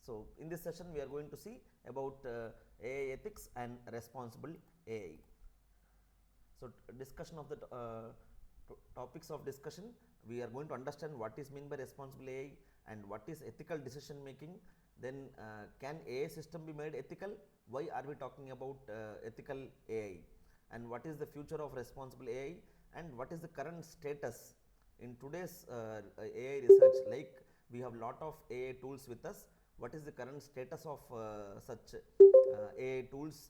So, in this session we are going to see about AI ethics and responsible AI. So, discussion of the topics of discussion, we are going to understand what is meant by responsible AI and what is ethical decision making. Then can AI system be made ethical? Why are we talking about ethical AI? And what is the future of responsible AI? And what is the current status in today's AI research? Like we have lot of AI tools with us. What is the current status of such AI tools,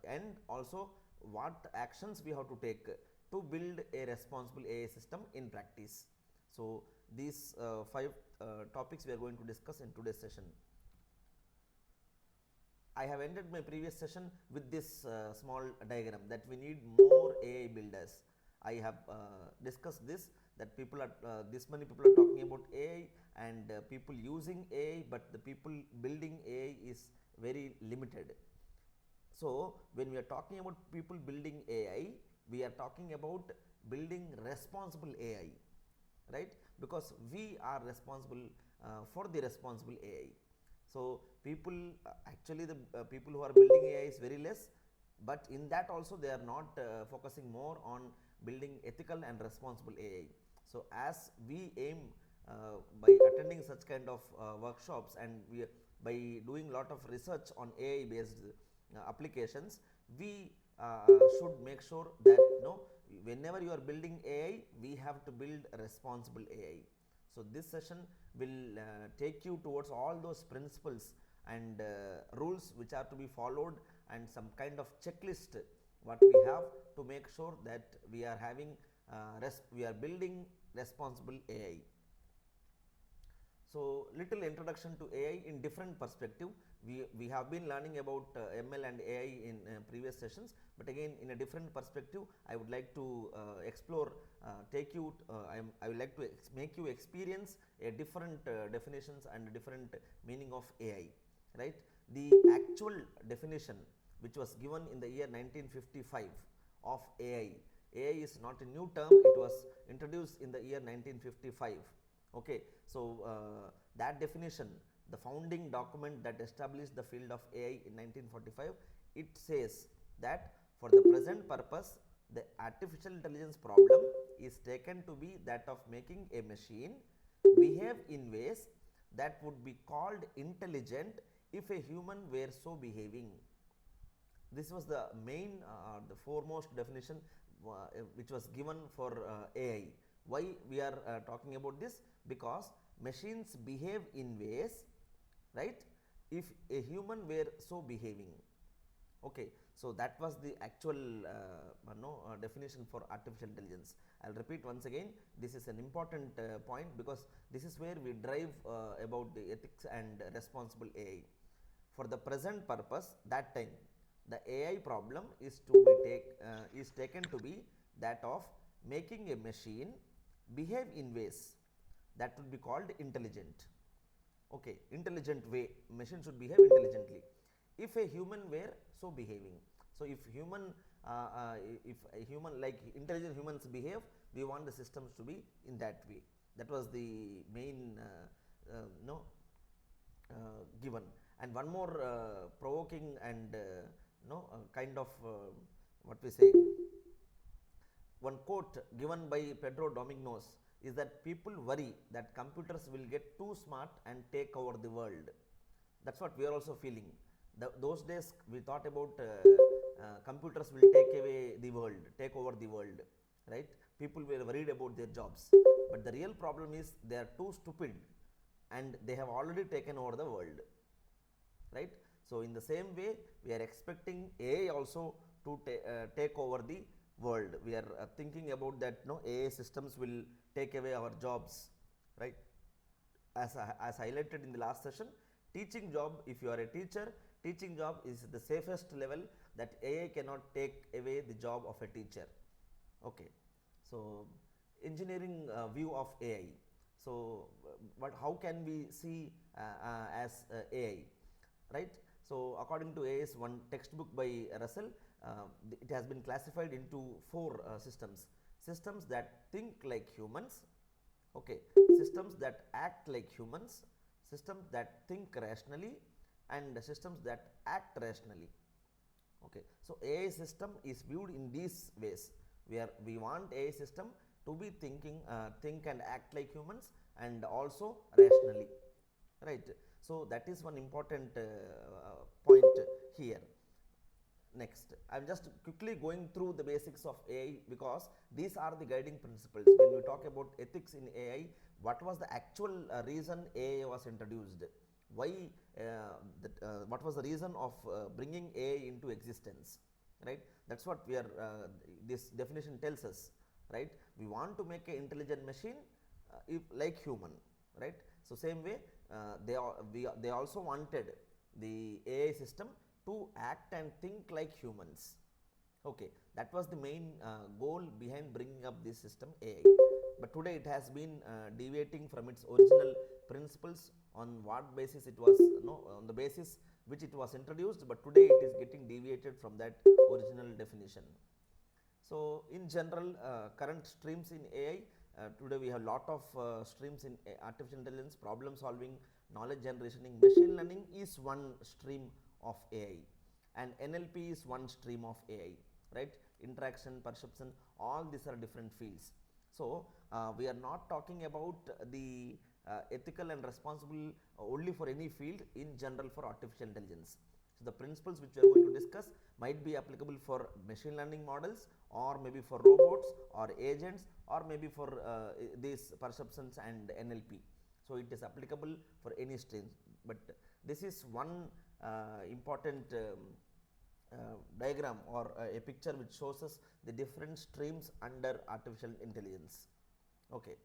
and also what actions we have to take to build a responsible AI system in practice. So, these 5 topics we are going to discuss in today's session. I have ended my previous session with this small diagram that we need more AI builders. I have discussed this, that people are this many people are talking about AI and people using AI, but the people building AI is very limited. So, when we are talking about people building AI, we are talking about building responsible AI, right? Because we are responsible for the responsible AI. So, people actually the people who are building AI is very less, but in that also they are not focusing more on building ethical and responsible AI. So, as we aim by attending such kind of workshops, and we by doing lot of research on AI based applications, we should make sure that whenever you are building AI, we have to build a responsible AI. So, this session will take you towards all those principles and rules which are to be followed, and some kind of checklist what we have to make sure that we are having we are building responsible AI. So, little introduction to AI in different perspective. We have been learning about ML and AI in previous sessions, but again in a different perspective I would like to explore, take you I would like to make you experience a different definitions and different meaning of AI, right. The actual definition which was given in the year 1955 of AI. AI is not a new term, it was introduced in the year 1955. Okay, so that definition, the founding document that established the field of AI in 1945, it says that for the present purpose, the artificial intelligence problem is taken to be that of making a machine behave in ways that would be called intelligent if a human were so behaving. This was the main, the foremost definition which was given for AI. Why we are talking about this? Because machines behave in ways, right, if a human were so behaving. Okay, so that was the actual definition for artificial intelligence. I will repeat once again, this is an important point, because this is where we drive about the ethics and responsible AI. For the present purpose, that time the AI problem is to be is taken to be that of making a machine behave in ways that would be called intelligent. Okay, intelligent way, machine should behave intelligently if a human were so behaving. So, if a human like intelligent humans behave, we want the systems to be in that way. That was the main given. And one more provoking and kind of what we say, one quote given by Pedro Domingos is that people worry that computers will get too smart and take over the world. That is what we are also feeling. Those days we thought about computers will take away the world, take over the world, right. People were worried about their jobs, but the real problem is they are too stupid and they have already taken over the world, right. So, in the same way we are expecting AI also to take over the world. We are thinking about that AI systems will take away our jobs, right. As highlighted in the last session, teaching job, if you are a teacher, teaching job is the safest level that AI cannot take away the job of a teacher. Okay. So, engineering view of AI. So, how can we see as AI, right. So, according to AI's one textbook by Russell, it has been classified into 4 systems. Systems that think like humans, okay, systems that act like humans, systems that think rationally and systems that act rationally. Okay, so AI system is viewed in these ways, where we want AI system to be think and act like humans and also rationally, right? So that is one important point here. Next, I am just quickly going through the basics of AI because these are the guiding principles. When we talk about ethics in AI, what was the actual reason AI was introduced? Why? What was the reason of bringing AI into existence? Right? That's what we are. This definition tells us. Right? We want to make an intelligent machine, if like human. Right? So same way, they also wanted the AI system to act and think like humans. Okay, that was the main goal behind bringing up this system AI. But today it has been deviating from its original principles, on what basis it was, no, on the basis which it was introduced, but today it is getting deviated from that original definition. So in general, current streams in AI, today we have lot of streams in artificial intelligence, problem solving, knowledge generation. Machine learning is one stream of AI, and NLP is one stream of AI, right? Interaction, perception, all these are different fields. So we are not talking about the ethical and responsible only for any field, in general for artificial intelligence. So the principles which we are going to discuss might be applicable for machine learning models, or maybe for robots or agents, or maybe for these perceptions and NLP. So it is applicable for any stream. But this is one important diagram, or a picture which shows us the different streams under artificial intelligence. Okay.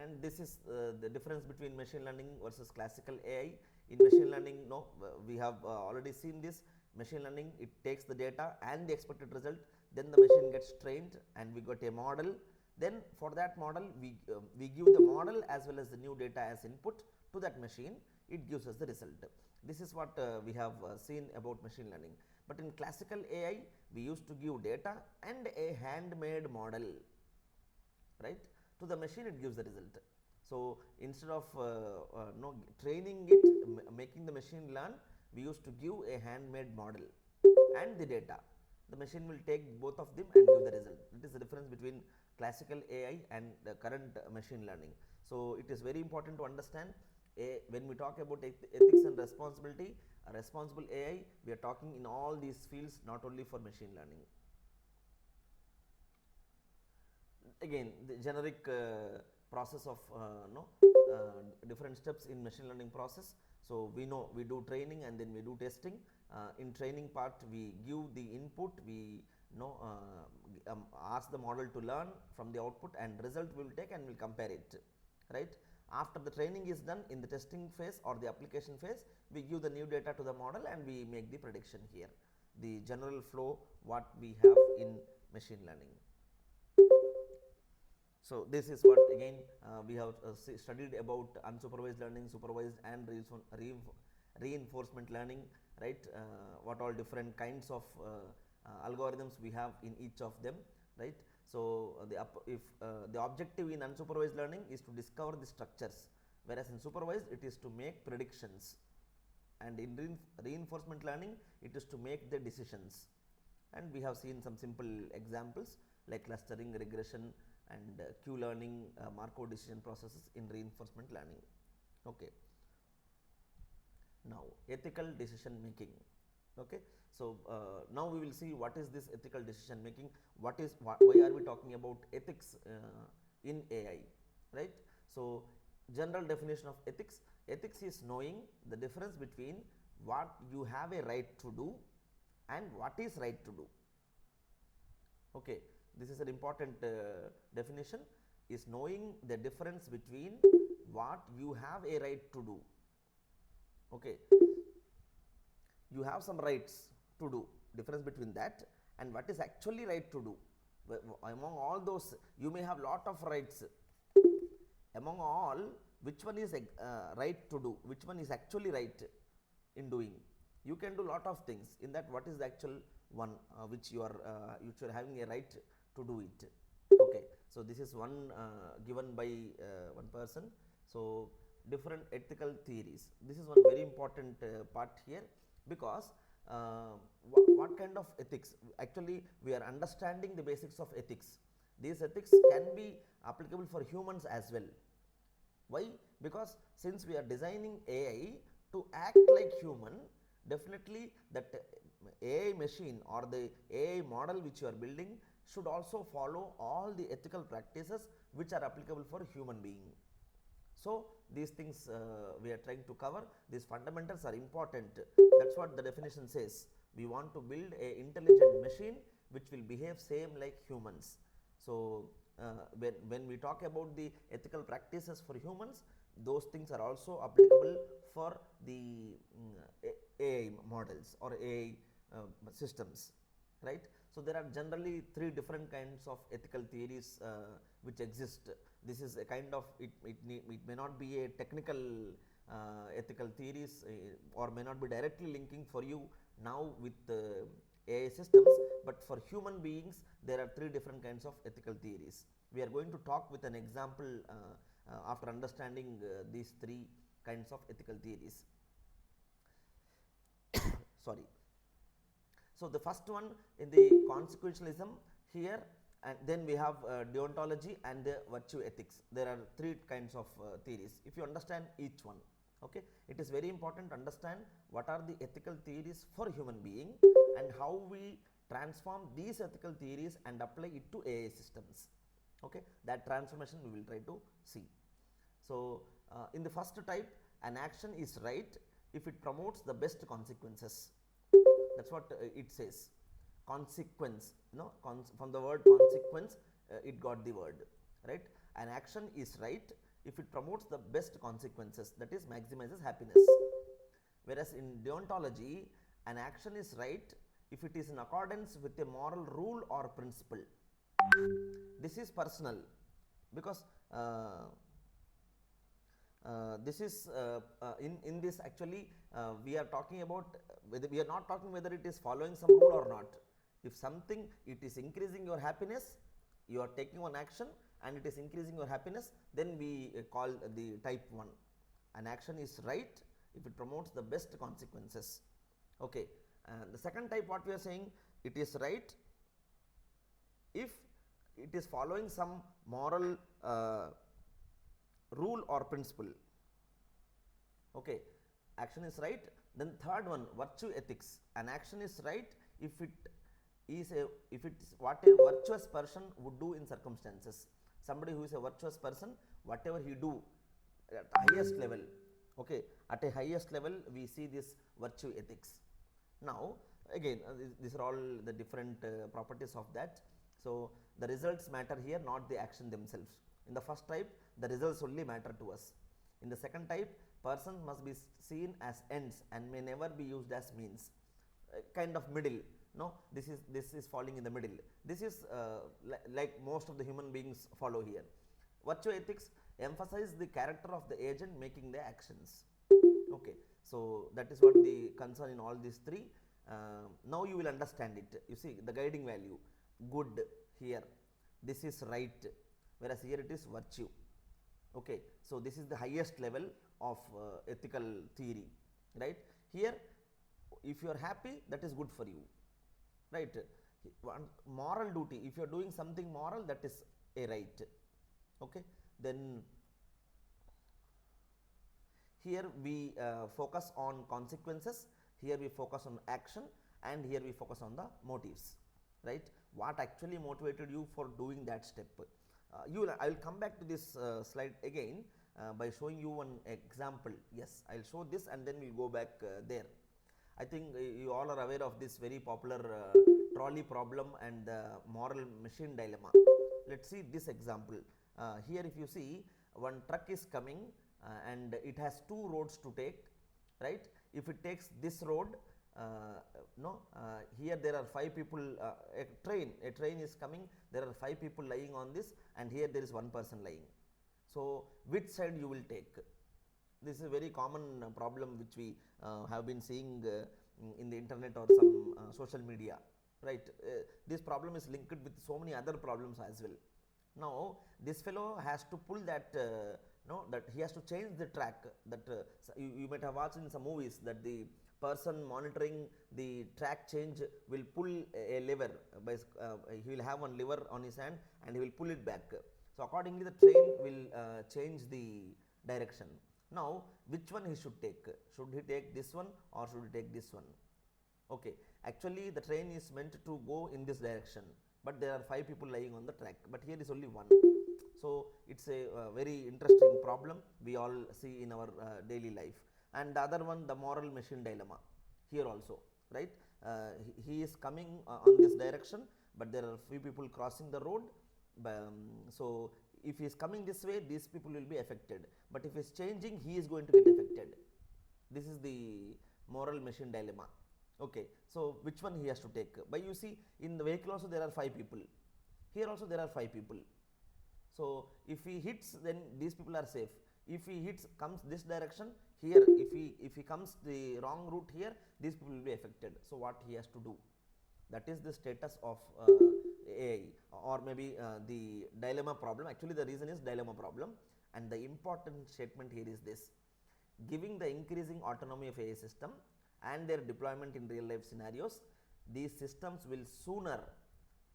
And this is the difference between machine learning versus classical AI. In machine learning, no, we have already seen this. Machine learning, it takes the data and the expected result, then the machine gets trained and we got a model. Then for that model, we give the model as well as the new data as input to that machine. It gives us the result. This is what we have seen about machine learning. But in classical AI, we used to give data and a handmade model, right? To the machine, it gives the result. So instead of no, training it, making the machine learn, we used to give a handmade model and the data. The machine will take both of them and give the result. It is the difference between classical AI and the current machine learning. So it is very important to understand, when we talk about ethics and responsibility, responsible AI, we are talking in all these fields, not only for machine learning. Again, the generic process of different steps in machine learning process. So we know we do training and then we do testing. In training part, we give the input, we ask the model to learn from the output, and result we will take and we will compare it, right? After the training is done, in the testing phase or the application phase, we give the new data to the model and we make the prediction here. The general flow what we have in machine learning. So this is what again we have studied about unsupervised learning, supervised and reinforcement learning, right? What all different kinds of algorithms we have in each of them, right? So the objective in unsupervised learning is to discover the structures, whereas in supervised it is to make predictions, and in reinforcement learning it is to make the decisions. And we have seen some simple examples like clustering, regression, and Q-learning, Markov decision processes in reinforcement learning. Okay. Now, ethical decision making. Okay. So now we will see what is this ethical decision making. Why are we talking about ethics in AI, right? So general definition of ethics. Ethics is knowing the difference between what you have a right to do and what is right to do. Okay. This is an important definition, is knowing the difference between what you have a right to do. Okay. You have some rights to do, difference between that and what is actually right to do. Among all those, you may have lot of rights. Among all, which one is right to do, which one is actually right in doing? You can do lot of things. In that, what is the actual one which you are having a right to do it? Okay. So this is one given by one person. So different ethical theories. This is one very important part here, because what kind of ethics, actually we are understanding the basics of ethics. These ethics can be applicable for humans as well. Why? Because since we are designing AI to act like human, definitely that AI machine or the AI model which you are building should also follow all the ethical practices which are applicable for human being. So these things we are trying to cover. These fundamentals are important. That's what the definition says. We want to build a intelligent machine which will behave same like humans. So when we talk about the ethical practices for humans, those things are also applicable for the AI models or AI systems, right? So there are generally three different kinds of ethical theories which exist. This is a kind of, it may not be a technical ethical theories or may not be directly linking for you now with AI systems, but for human beings there are three different kinds of ethical theories. We are going to talk with an example after understanding these three kinds of ethical theories. Sorry. So the first one in the consequentialism here, and then we have deontology and the virtue ethics. There are three kinds of theories. If you understand each one, okay, it is very important to understand what are the ethical theories for human being and how we transform these ethical theories and apply it to AI systems. Okay, that transformation we will try to see. So in the first type, an action is right if it promotes the best consequences. That's what it says. Consequence, from the word consequence, it got the word, right? An action is right if it promotes the best consequences, that is maximizes happiness. Whereas in deontology, an action is right if it is in accordance with a moral rule or principle. This is personal, because this is in this actually we are talking about whether, we are not talking whether it is following some rule or not. If something, it is increasing your happiness, you are taking one action and it is increasing your happiness, then we call the type 1. An action is right if it promotes the best consequences. Okay, the second type, what we are saying, it is right if it is following some moral rule or principle. Okay, action is right. Then third one, virtue ethics. An action is right if it is what a virtuous person would do in circumstances. Somebody who is a virtuous person, whatever he do at highest level, okay, at a highest level we see this virtue ethics. Now again these are all the different properties of that. So the results matter here, not the action themselves. In the first type, the results only matter to us. In the second type, persons must be seen as ends and may never be used as means. Kind of middle. No, this is falling in the middle. This is like most of the human beings follow here. Virtue ethics emphasize the character of the agent making the actions. Okay, so that is what the concern in all these three. Now you will understand it. You see the guiding value, good here. This is right, whereas here it is virtue. Okay, so this is the highest level of ethical theory, right? Here, if you are happy, that is good for you, right? Moral duty, if you are doing something moral, that is a right. Okay, then here we focus on consequences, here we focus on action, and here we focus on the motives, right? What actually motivated you for doing that step. I will come back to this slide again by showing you one example. Yes, I will show this and then we will go back there. I think you all are aware of this very popular trolley problem and the moral machine dilemma. Let's see this example. Here if you see, one truck is coming and it has two roads to take, right? If it takes this road, here there are 5 people, a train is coming, there are 5 people lying on this, and here there is one person lying. So which side you will take? This is a very common problem which we have been seeing in the internet or some social media, right? This problem is linked with so many other problems as well. Now this fellow has to pull that no, that he has to change the track, that you might have watched in some movies that the person monitoring the track change will pull a lever by he will have one lever on his hand and he will pull it back. So accordingly the train will change the direction. Now which one he should take? Should he take this one or should he take this one? Okay, actually the train is meant to go in this direction, but there are 5 people lying on the track, but here is only one. So it's a very interesting problem we all see in our daily life. And the other one, the moral machine dilemma, here also, right? He is coming on this direction, but there are few people crossing the road. So if he is coming this way, these people will be affected, but if he is changing, he is going to get affected. This is the moral machine dilemma. Okay, so which one he has to take? But you see, in the vehicle also there are 5 people, here also there are 5 people. So if he hits, then these people are safe. If he hits, comes this direction, here if he comes the wrong route here, these people will be affected. So what he has to do? That is the status of AI, or maybe the dilemma problem. Actually the reason is dilemma problem, and the important statement here is this: giving the increasing autonomy of AI system and their deployment in real life scenarios, these systems will sooner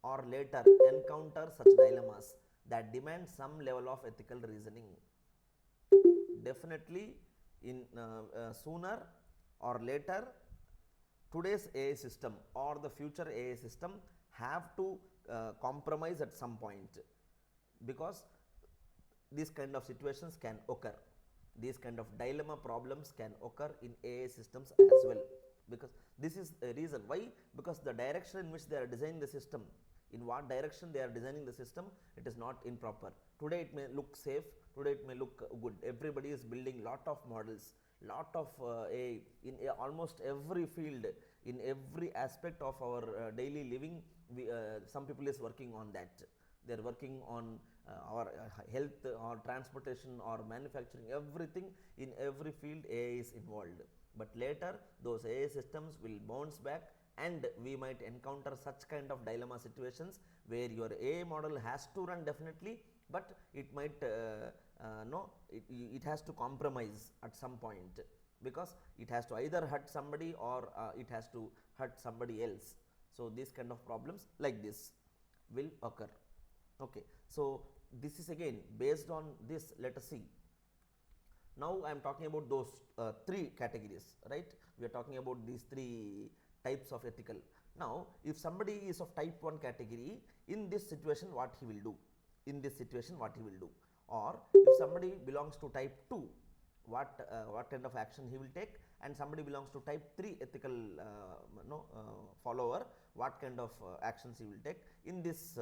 or later encounter such dilemmas that demand some level of ethical reasoning. Definitely in sooner or later, today's AI system or the future AI system have to compromise at some point, because these kind of situations can occur. These kind of dilemma problems can occur in AI systems as well, because this is a reason why, because the direction in which they are designing the system, in what direction they are designing the system, it is not improper. Today it may look safe, today it may look good, everybody is building lot of models, lot of AI in almost every field, in every aspect of our daily living. Some people is working on that. They are working on our health or transportation or manufacturing, everything, in every field AI is involved. But later those AI systems will bounce back, and we might encounter such kind of dilemma situations where your AI model has to run definitely, but it might it has to compromise at some point, because it has to either hurt somebody or it has to hurt somebody else. So these kind of problems like this will occur. Okay, so this is again based on this. Let us see. Now I am talking about those 3 categories, right? We are talking about these 3 types of ethical. Now if somebody is of type 1 category, in this situation what he will do? In this situation what he will do? Or if somebody belongs to type 2, what kind of action he will take? And somebody belongs to type 3 ethical follower, what kind of actions he will take in this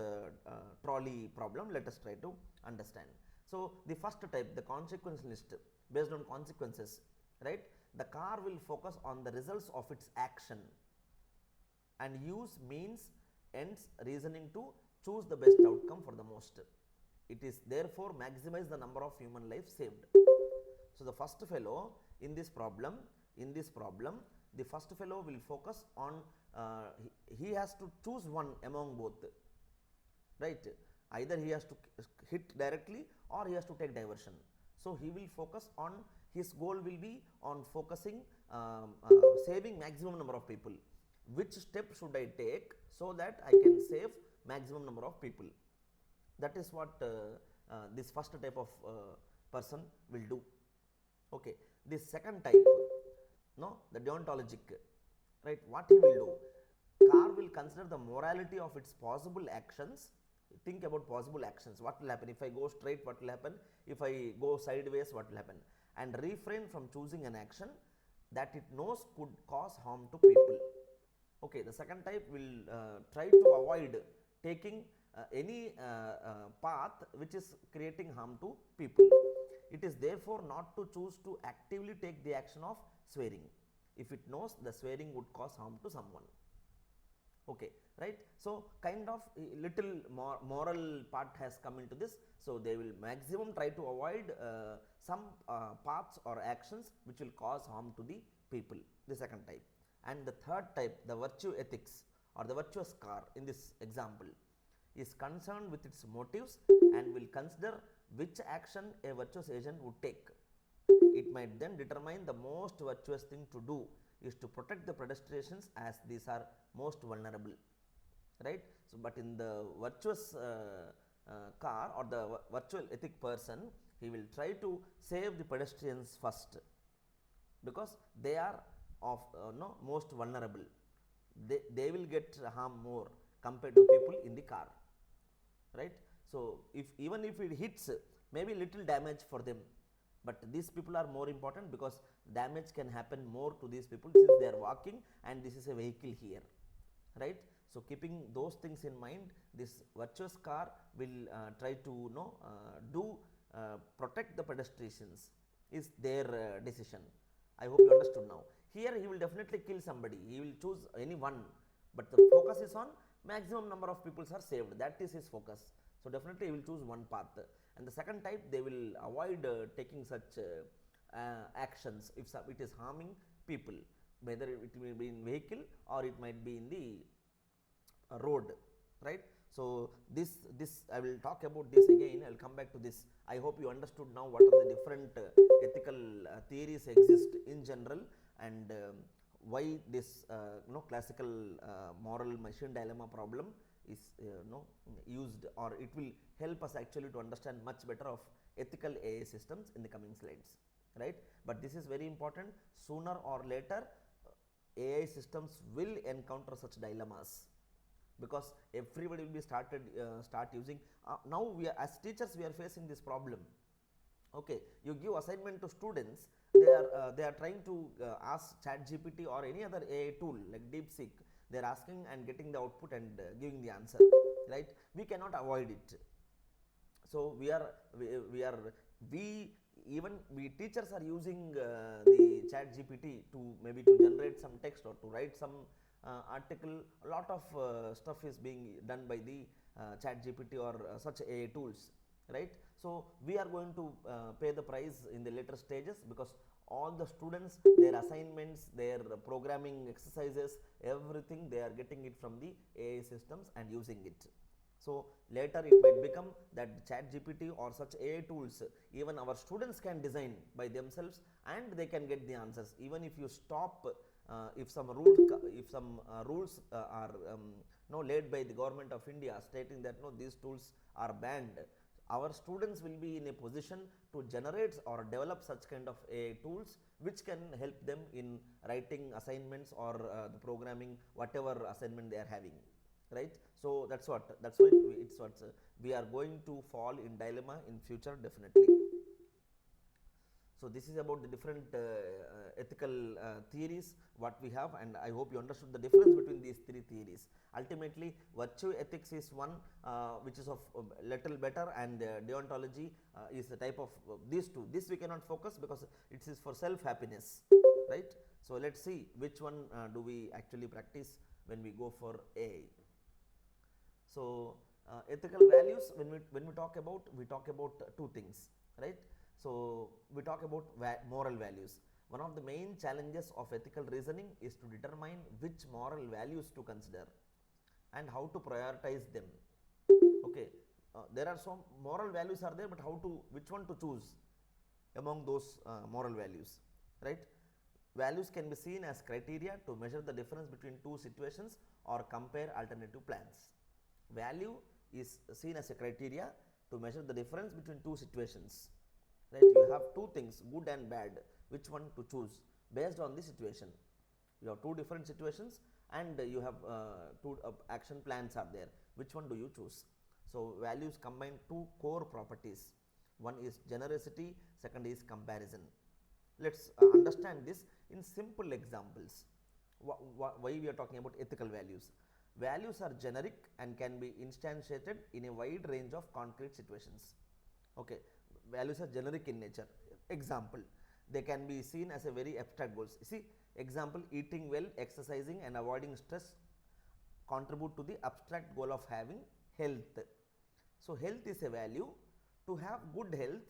trolley problem? Let us try to understand. So the first type, the consequentialist, based on consequences, right? The car will focus on the results of its action and use means ends reasoning to choose the best outcome for the most. It is therefore maximize the number of human lives saved. So the first fellow in this problem, the first fellow will focus on he has to choose one among both, right? Either he has to hit directly or he has to take diversion. So he will focus on, his goal will be on focusing saving maximum number of people. Which step should I take so that I can save maximum number of people? That is what this first type of person will do. Okay, this second type, the deontologic, right? What he will do? Car will consider the morality of its possible actions. Think about possible actions. What will happen if I go straight? What will happen if I go sideways? What will happen? And refrain from choosing an action that it knows could cause harm to people. Okay, the second type will try to avoid taking any path which is creating harm to people. It is therefore not to choose to actively take the action of swearing if it knows the swearing would cause harm to someone. Okay, right? So kind of little more moral part has come into this. So they will maximum try to avoid some paths or actions which will cause harm to the people. The second type. And the third type, the virtue ethics or the virtuous car in this example, is concerned with its motives and will consider which action a virtuous agent would take. It might then determine the most virtuous thing to do is to protect the pedestrians as these are most vulnerable, right. So, but in the virtuous car or the virtual ethic person, he will try to save the pedestrians first, because they are of no most vulnerable. They will get harm more compared to people in the car, right. So, if even if it hits, maybe little damage for them, but these people are more important because damage can happen more to these people since they are walking and this is a vehicle here, right. So, keeping those things in mind, this virtuous car will try to do protect the pedestrians is their decision. I hope you understood now. Here he will definitely kill somebody, he will choose any one, but the focus is on maximum number of people are saved, that is his focus. So, definitely he will choose one path. And the second type, they will avoid taking such actions if it is harming people, whether it may be in vehicle or it might be in the road, right. So, this I will talk about this again, I will come back to this. I hope you understood now what are the different ethical theories exist in general, and why this classical moral machine dilemma problem is used, or it will help us actually to understand much better of ethical AI systems in the coming slides, right. But this is very important, sooner or later AI systems will encounter such dilemmas, because everybody will be start using. Now we are, as teachers, we are facing this problem. Okay, you give assignment to students, they are trying to ask ChatGPT or any other AI tool like DeepSeek. They are asking and getting the output and giving the answer, right. We cannot avoid it. So, we even we teachers are using the ChatGPT to maybe to generate some text or to write some article. A lot of stuff is being done by the ChatGPT or such AI tools, right. So, we are going to pay the price in the later stages, because all the students, their assignments, their programming exercises, everything they are getting it from the AI systems and using it. So, later it might become that ChatGPT or such AI tools, even our students can design by themselves and they can get the answers. Even if you stop, if some rules are laid by the government of India stating that no, these tools are banned, our students will be in a position to generate or develop such kind of AI tools which can help them in writing assignments or the programming whatever assignment they are having, right. So, that's why it's what we are going to fall in dilemma in future, definitely. So, this is about the different ethical theories what we have, and I hope you understood the difference between these three theories. Ultimately, virtue ethics is one which is of little better, and deontology is a type of these two. This we cannot focus because it is for self happiness, right. So, let us see which one do we actually practice when we go for AI. So, ethical values, when we talk about two things, right. So, we talk about moral values. One of the main challenges of ethical reasoning is to determine which moral values to consider and how to prioritize them. Okay, there are some moral values are there, but which one to choose among those moral values, right. Values can be seen as criteria to measure the difference between two situations or compare alternative plans. Value is seen as a criteria to measure the difference between two situations, right. You have two things, good and bad, which one to choose based on the situation. You have two different situations and you have two action plans are there, which one do you choose. So, values combine two core properties, one is generosity, second is comparison. Let us understand this in simple examples. Why we are talking about ethical values. Values are generic and can be instantiated in a wide range of concrete situations. Okay, values are generic in nature. Example, they can be seen as a very abstract goals. See, example, eating well, exercising and avoiding stress contribute to the abstract goal of having health. So, health is a value. To have good health,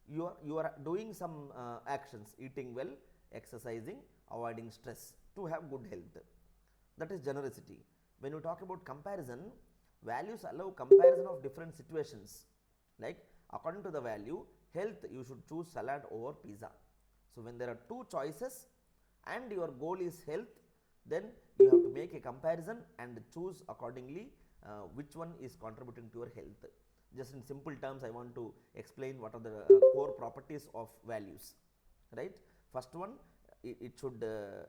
you are doing some actions, eating well, exercising, avoiding stress to have good health. That is generosity. When you talk about comparison, values allow comparison of different situations, like according to the value health, you should choose salad over pizza. So, when there are two choices and your goal is health, then you have to make a comparison and choose accordingly which one is contributing to your health. Just in simple terms, I want to explain what are the core properties of values, right. First one, it should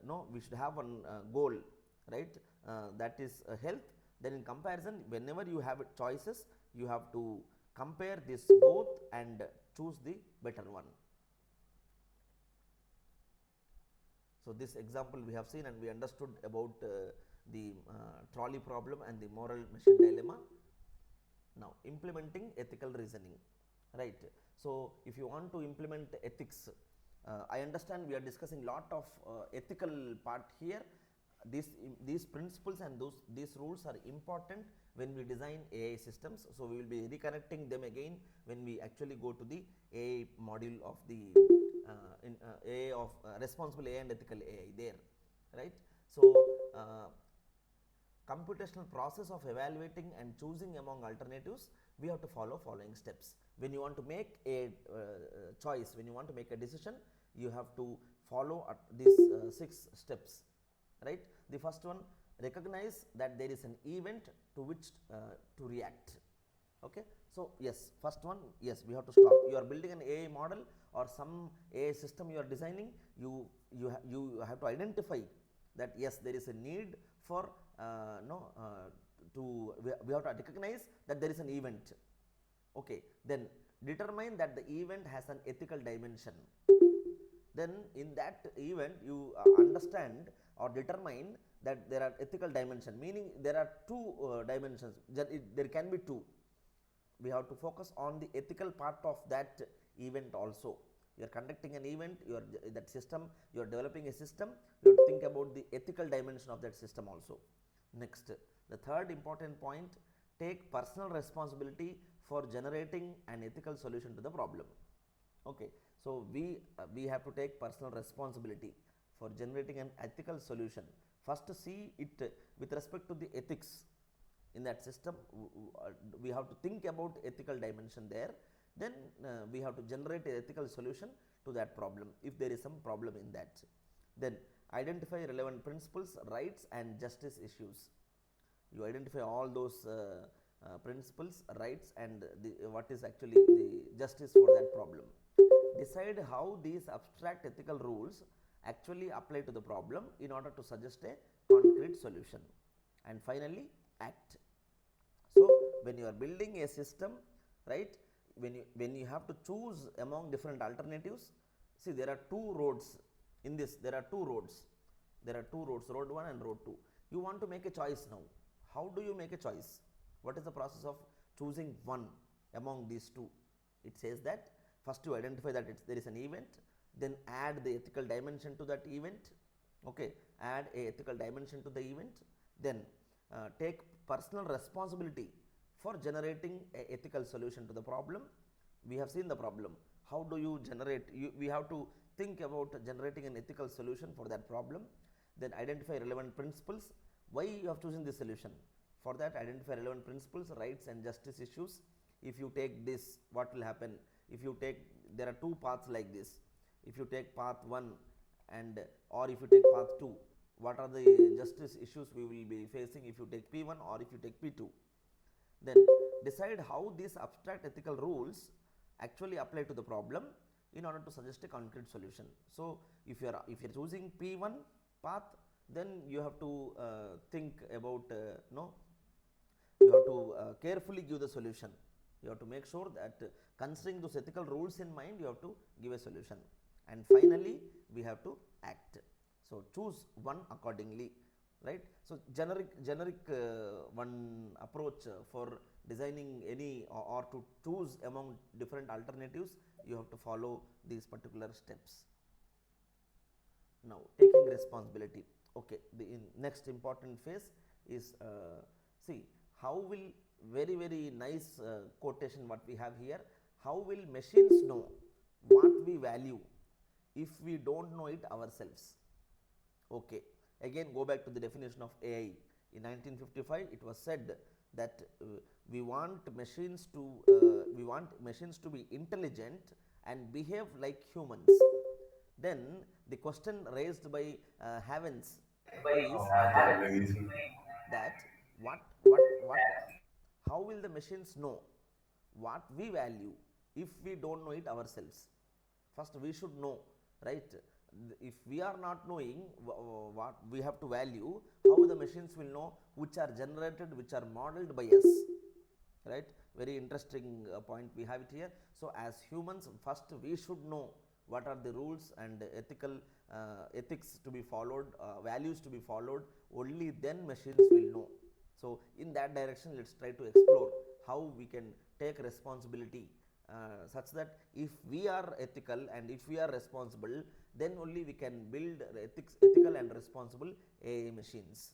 no, we should have one goal, right, that is health. Then in comparison, whenever you have choices, you have to compare this both and choose the better one. So, this example we have seen and we understood about the trolley problem and the moral machine dilemma. Now, implementing ethical reasoning, right. So, if you want to implement ethics, I understand we are discussing lot of ethical part here. These principles and these rules are important when we design AI systems. So, we will be reconnecting them again when we actually go to the AI module of the AI of responsible AI and ethical AI there, right. So, computational process of evaluating and choosing among alternatives, we have to follow following steps. When you want to make a choice, when you want to make a decision, you have to follow these 6 steps, right. The first one, recognize that there is an event to which to react. Okay. So, yes, first one, yes, we have to stop. You are building an AI model or some AI system you are designing, you have to identify that yes, there is a need for we have to recognize that there is an event. Okay. Then determine that the event has an ethical dimension. Then in that event you understand or determine that there are ethical dimension, meaning there are two dimensions, there can be two. We have to focus on the ethical part of that event also. You are conducting an event, that system, you are developing a system, you have to think about the ethical dimension of that system also. Next, the third important point, take personal responsibility for generating an ethical solution to the problem. Okay. So, we have to take personal responsibility for generating an ethical solution. First, see it with respect to the ethics in that system. We have to think about ethical dimension there. Then we have to generate an ethical solution to that problem if there is some problem in that. Then identify relevant principles, rights and justice issues. You identify all those principles, rights and what is actually the justice for that problem. Decide how these abstract ethical rules actually apply to the problem in order to suggest a concrete solution. And finally, act. So, when you are building a system, right, when you have to choose among different alternatives, see there are two roads in this, there are two roads, road 1 and road 2. You want to make a choice now. How do you make a choice? What is the process of choosing one among these two? It says that first you identify that there is an event, then add the ethical dimension to that event. Okay, add a ethical dimension to the event, then take personal responsibility for generating a ethical solution to the problem. We have seen the problem. How do you generate? We have to think about generating an ethical solution for that problem. Then identify relevant principles. Why you have chosen this solution? For that, identify relevant principles, rights and justice issues. If you take this, what will happen? If you take, there are two paths like this. If you take path 1 and or if you take path 2, what are the justice issues we will be facing if you take P1 or if you take P2? Then decide how these abstract ethical rules actually apply to the problem in order to suggest a concrete solution. So, if you are choosing P1 path, then you have to think about you have to carefully give the solution. You have to make sure that considering those ethical rules in mind, you have to give a solution. And finally, we have to act. So, choose one accordingly, right. So, generic one approach for designing any or to choose among different alternatives, you have to follow these particular steps. Now, taking responsibility. Okay, the next important phase is see how will, very nice quotation what we have here, how will machines know what we value if we don't know it ourselves? Okay, again go back to the definition of AI. In 1955 it was said that we want machines to be intelligent and behave like humans. Then the question raised by Havens is that what how will the machines know what we value if we don't know it ourselves? First we should know, right? If we are not knowing what we have to value, how the machines will know which are generated, which are modeled by us, right? Very interesting point we have it here. So as humans, first we should know what are the rules and ethics to be followed, values to be followed. Only then machines will know. So in that direction, let's try to explore how we can take responsibility, such that if we are ethical and if we are responsible, then only we can build ethical and responsible AI machines.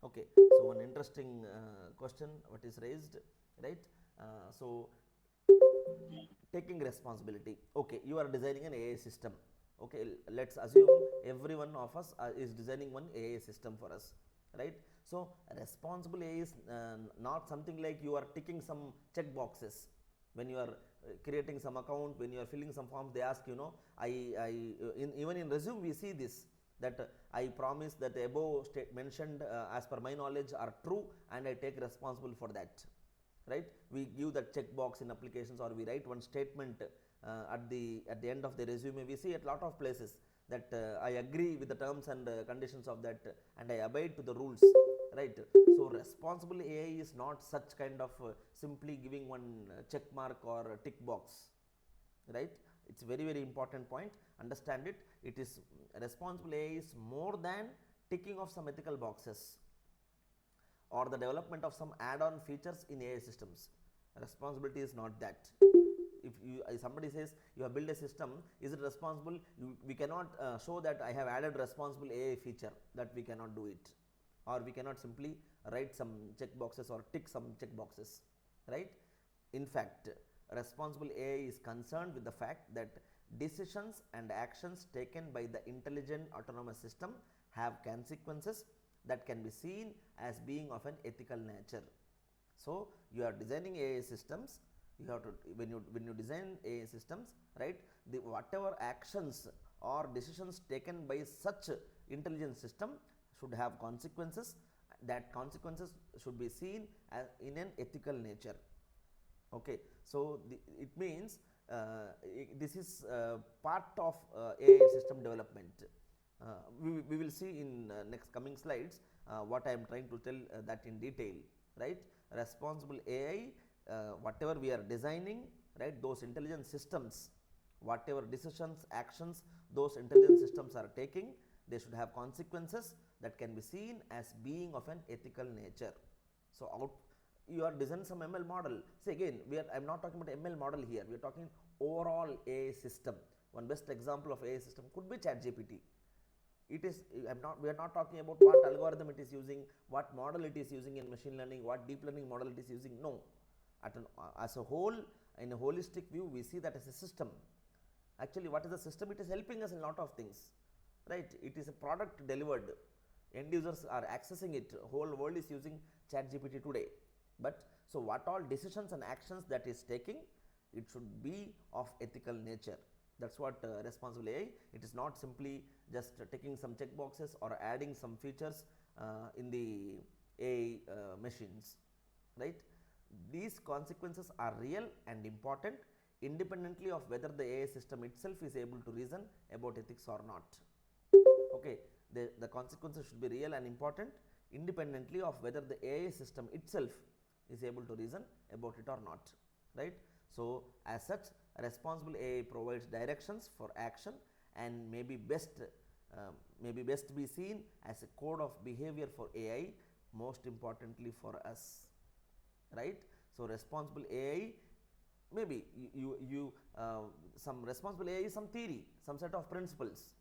Okay, so one interesting question what is raised, right? So taking responsibility. Okay, you are designing an AI system. Okay, let's assume every one of us is designing one AI system for us, right? So responsible AI is not something like you are ticking some check boxes when you are creating some account, when you are filling some forms. They ask, even in resume we see this, that I promise that the above mentioned as per my knowledge are true and I take responsible for that, right? We give that checkbox in applications, or we write one statement at the end of the resume. We see at lot of places that I agree with the terms and conditions of that, and I abide to the rules, right? So responsible AI is not such kind of simply giving one check mark or a tick box, right? It's very very important point. Understand it. It is responsible AI is more than ticking of some ethical boxes or the development of some add-on features in AI systems. Responsibility is not that. If somebody says you have built a system, is it responsible? We cannot show that I have added responsible AI feature. That we cannot do it, or we cannot simply write some check boxes or tick some check boxes, right? In fact, responsible AI is concerned with the fact that decisions and actions taken by the intelligent autonomous system have consequences that can be seen as being of an ethical nature. So you are designing AI systems. You have to, when you design AI systems, right? The whatever actions or decisions taken by such intelligent system should have consequences. That consequences should be seen as in an ethical nature. Okay, so it means this is part of AI system development. We will see in next coming slides what I am trying to tell that in detail, right? Responsible AI, whatever we are designing, right? Those intelligent systems, whatever decisions, actions those intelligent systems are taking, they should have consequences that can be seen as being of an ethical nature. So you are designing some ML model. See again, I'm not talking about ML model here. We are talking overall AI system. One best example of AI system could be ChatGPT. We are not talking about what algorithm it is using, what model it is using in machine learning, what deep learning model it is using. No, as a whole, in a holistic view, we see that as a system. Actually, what is the system? It is helping us in a lot of things, right? It is a product delivered. End users are accessing it. Whole world is using ChatGPT today. But so what all decisions and actions that is taking, it should be of ethical nature. That's what responsible AI. It is not simply just taking some check boxes or adding some features in the AI machines, right? These consequences are real and important independently of whether the AI system itself is able to reason about ethics or not. Okay, the consequences should be real and important independently of whether the AI system itself is able to reason about it or not, right? So as such, responsible AI provides directions for action and may be best be seen as a code of behavior for AI, most importantly for us, right? So responsible AI, maybe some responsible AI is some theory, some set of principles,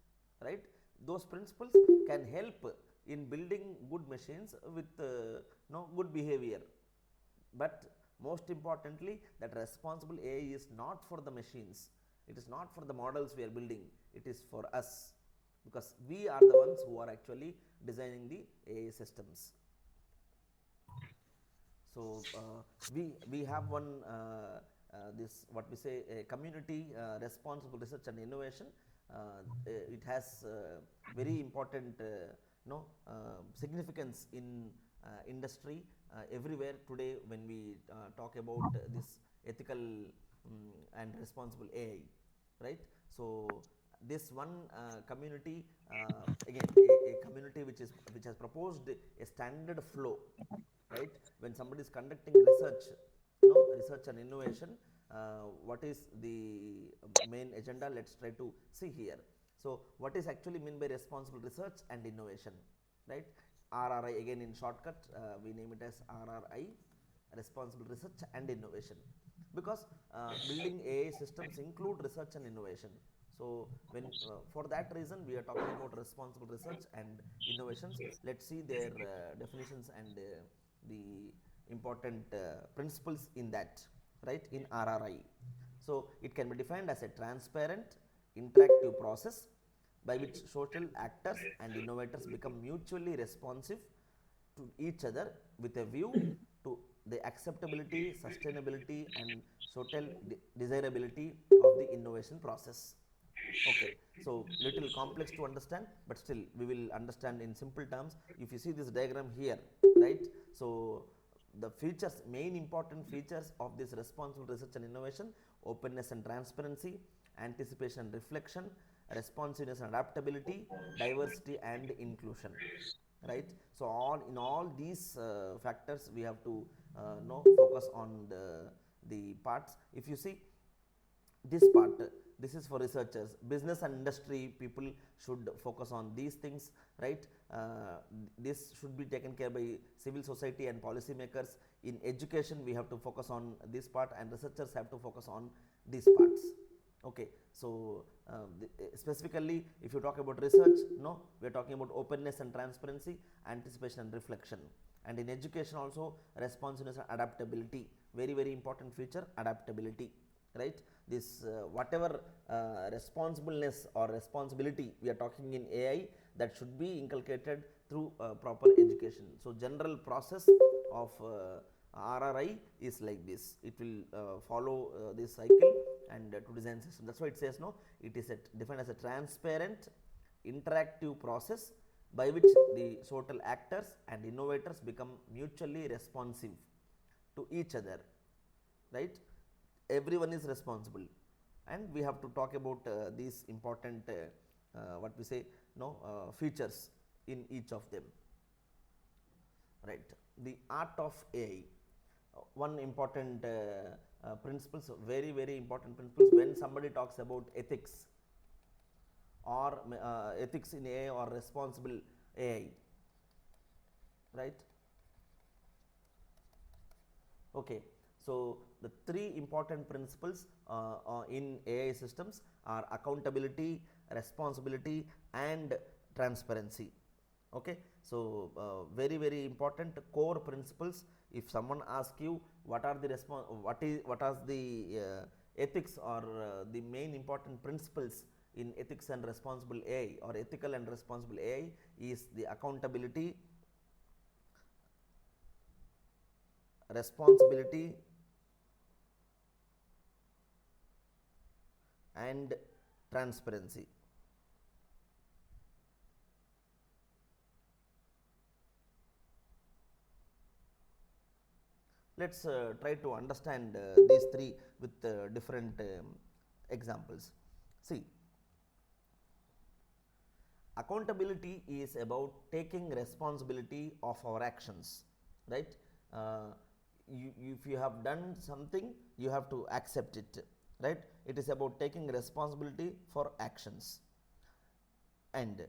right? Those principles can help in building good machines with good behavior. But most importantly, that responsible AI is not for the machines. It is not for the models we are building. It is for us, because we are the ones who are actually designing the AI systems. So we have one this what we say a community responsible research and innovation. It has very important significance in industry everywhere today when we talk about this ethical and responsible AI, right? So this one community again a community which has proposed a standard flow, right? When somebody is conducting research, research and innovation, what is the main agenda? Let's try to see here. So what is actually meant by responsible research and innovation, right? RRI, again in shortcut we name it as RRI, responsible research and innovation, because building AI systems include research and innovation. So when for that reason we are talking about responsible research and innovations. Let's see their definitions and the important principles in that, right, in RRI. So it can be defined as a transparent, interactive process by which social actors and innovators become mutually responsive to each other with a view to the acceptability, sustainability, and social desirability of the innovation process. Okay, so little complex to understand, but still we will understand in simple terms. If you see this diagram here, right? So the features, main important features of this responsible research and innovation: openness and transparency, anticipation and reflection, responsiveness and adaptability, diversity and inclusion, right? So all in all these factors we have to focus on the parts. If you see this part, this is for researchers. Business and industry people should focus on these things, right? This should be taken care by civil society and policymakers. In education we have to focus on this part, and researchers have to focus on these parts. Okay, so specifically if you talk about research, no, we are talking about openness and transparency, anticipation and reflection. And in education also, responsiveness and adaptability, very very important feature, adaptability, right? This whatever responsibleness or responsibility we are talking in AI, that should be inculcated through proper education. So general process of RRI is like this. It will follow this cycle and to design system. That's why it says, no, it is defined as a transparent, interactive process by which the social actors and innovators become mutually responsive to each other, right? Everyone is responsible, and we have to talk about these important what we say, no, features in each of them, right? The art of AI, one important principles, very very important principles when somebody talks about ethics or ethics in AI or responsible AI, right? Okay, so the three important principles in AI systems are accountability, responsibility, and transparency. Okay, so very very important core principles. If someone asks you what are the what are the ethics or the main important principles in ethics and responsible AI or ethical and responsible AI, is the accountability, responsibility, and transparency. Let's try to understand these three with different examples. See, accountability is about taking responsibility of our actions, right? If you have done something, you have to accept it, right? It is about taking responsibility for actions. And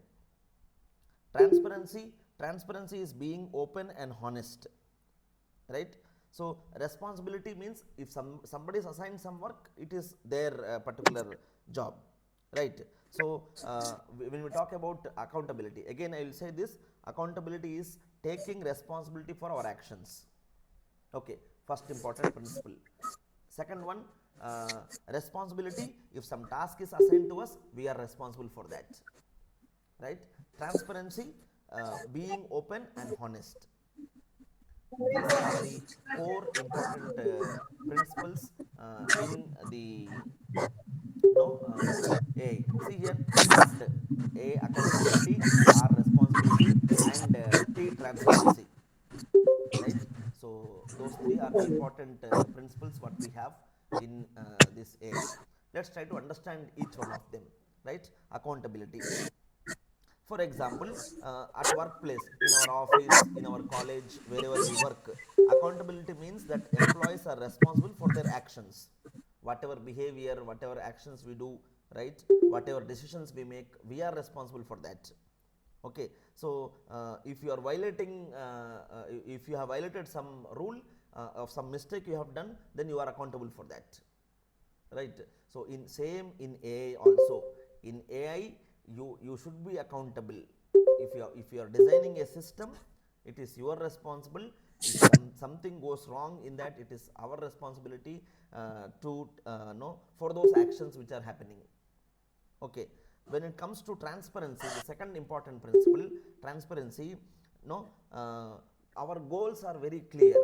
transparency is being open and honest, right? So responsibility means if somebody is assigned some work, it is their particular job, right? So when we talk about accountability, again I will say this: accountability is taking responsibility for our actions. Okay, first important principle. Second one, responsibility, if some task is assigned to us, we are responsible for that, right? Transparency, being open and honest. These are the core important principles in the A. See here, first A accountability, R responsibility, and T transparency, right? So those three are the important principles what we have in this AI. Let's try to understand each one of them, right? Accountability. For example, at workplace, in our office, in our college, wherever we work, accountability means that employees are responsible for their actions. Whatever behavior, whatever actions we do, right? Whatever decisions we make, we are responsible for that. Okay, so if you are violating, if you have violated some rule of some mistake you have done, then you are accountable for that, right? So in same in AI also, in AI you should be accountable. If you are designing a system, it is your responsible. If something goes wrong in that, it is our responsibility to know for those actions which are happening. Okay, when it comes to transparency, the second important principle, transparency, no, our goals are very clear.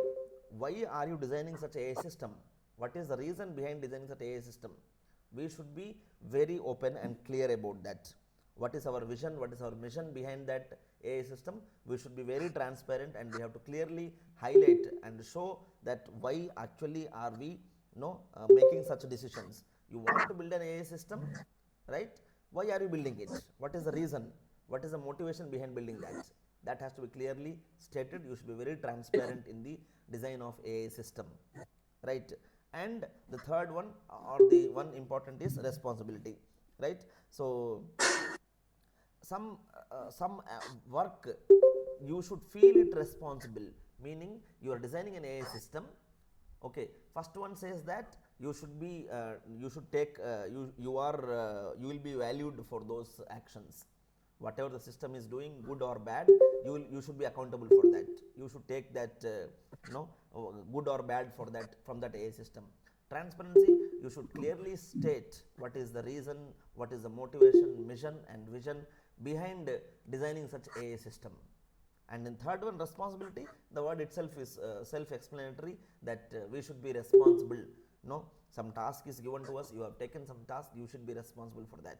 Why are you designing such a system? What is the reason behind designing such a system? We should be very open and clear about that. What is our vision? What is our mission behind that AI system? We should be very transparent, and we have to clearly highlight and show that why actually are we making such decisions. You want to build an AI system, right? Why are you building it? What is the reason? What is the motivation behind building that? That has to be clearly stated. You should be very transparent in the design of a system, right? And the third one, or the one important, is responsibility, right? So some work you should feel it responsible, meaning you are designing an AI system. Okay, first one says that you should be you should take you will be valued for those actions. Whatever the system is doing, good or bad, you should be accountable for that. You should take that good or bad for that from that AI system. Transparency, you should clearly state what is the reason, what is the motivation, mission and vision behind designing such AI system. And in third one, responsibility, the word itself is self-explanatory, that we should be responsible. No, some task is given to us, you have taken some task, you should be responsible for that,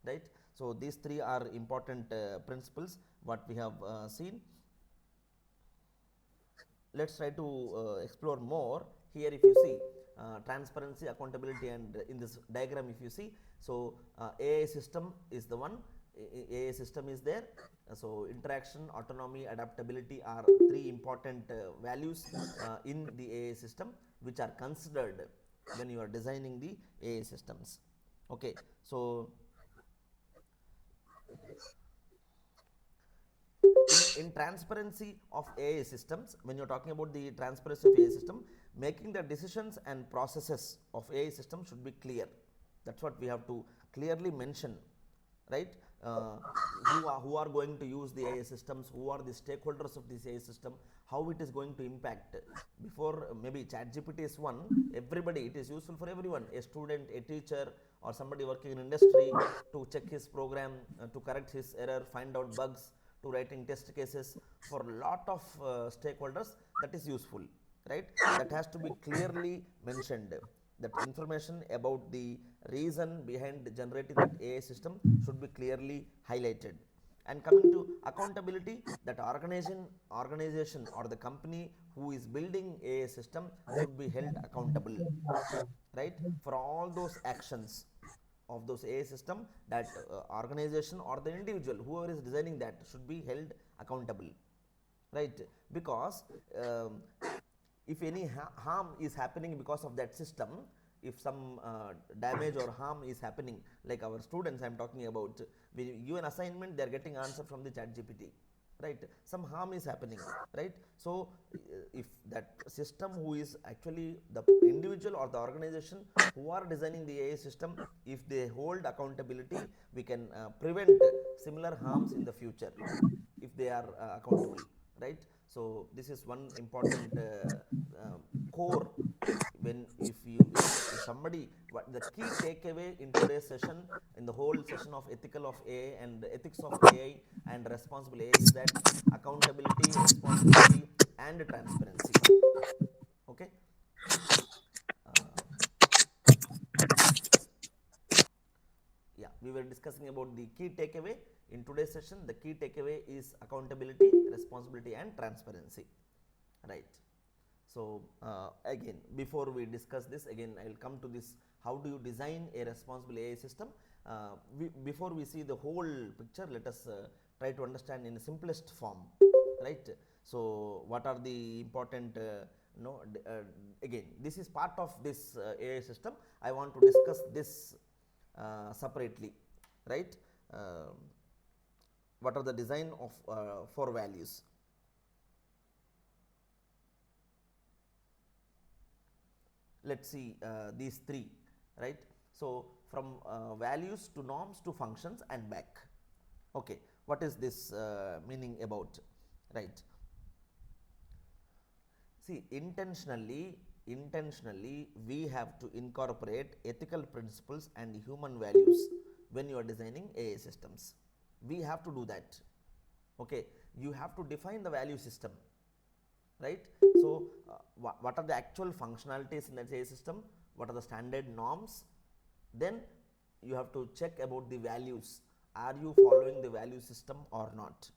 right? So these three are important principles what we have seen. Let's try to explore more. Here if you see transparency, accountability, and in this diagram if you see, so AI system is the one, AI system is there. So interaction, autonomy, adaptability are three important values in the AI system, which are considered when you are designing the AI systems. Okay, so in transparency of AI systems, when you're talking about the transparency of AI system, making the decisions and processes of AI system should be clear. That's what we have to clearly mention, right? Who are going to use the AI systems, who are the stakeholders of this AI system, how it is going to impact. Before, maybe ChatGPT is one, everybody, it is useful for everyone, a student, a teacher, or somebody working in industry to check his program, to correct his error, find out bugs, to writing test cases. For a lot of stakeholders, that is useful, right? That has to be clearly mentioned. That information about the reason behind generating that AI system should be clearly highlighted. And coming to accountability, that organization or the company who is building AI system should be held accountable, right, for all those actions of those AI system. That organization or the individual, whoever is designing that, should be held accountable, right? Because if any harm is happening because of that system, if some damage or harm is happening, like our students I'm talking about, we give an assignment, they are getting answer from the chat gpt, right? Some harm is happening, right? So if that system, who is actually the individual or the organization who are designing the AI system, if they hold accountability, we can prevent similar harms in the future if they are accountable, right? So this is one important core. When if somebody, what the key takeaway in today's session, in the whole session of ethical of AI and ethics of AI and responsible AI, is that accountability, responsibility, and transparency. Okay. Yeah, we were discussing about the key takeaway in today's session. The key takeaway is accountability, responsibility, and transparency, right? So again, before we discuss this, again I will come to this: how do you design a responsible AI system? Before we see the whole picture, let us try to understand in the simplest form, right? So what are the important no again, this is part of this AI system. I want to discuss this separately, right? What are the design of for values? Let's see these three, right? So from values to norms to functions and back. Okay, what is this meaning about, right? See, intentionally we have to incorporate ethical principles and human values when you are designing AI systems. We have to do that. Okay, you have to define the value system, right? So what are the actual functionalities in the AI system? What are the standard norms? Then you have to check about the values. Are you following the value system or not?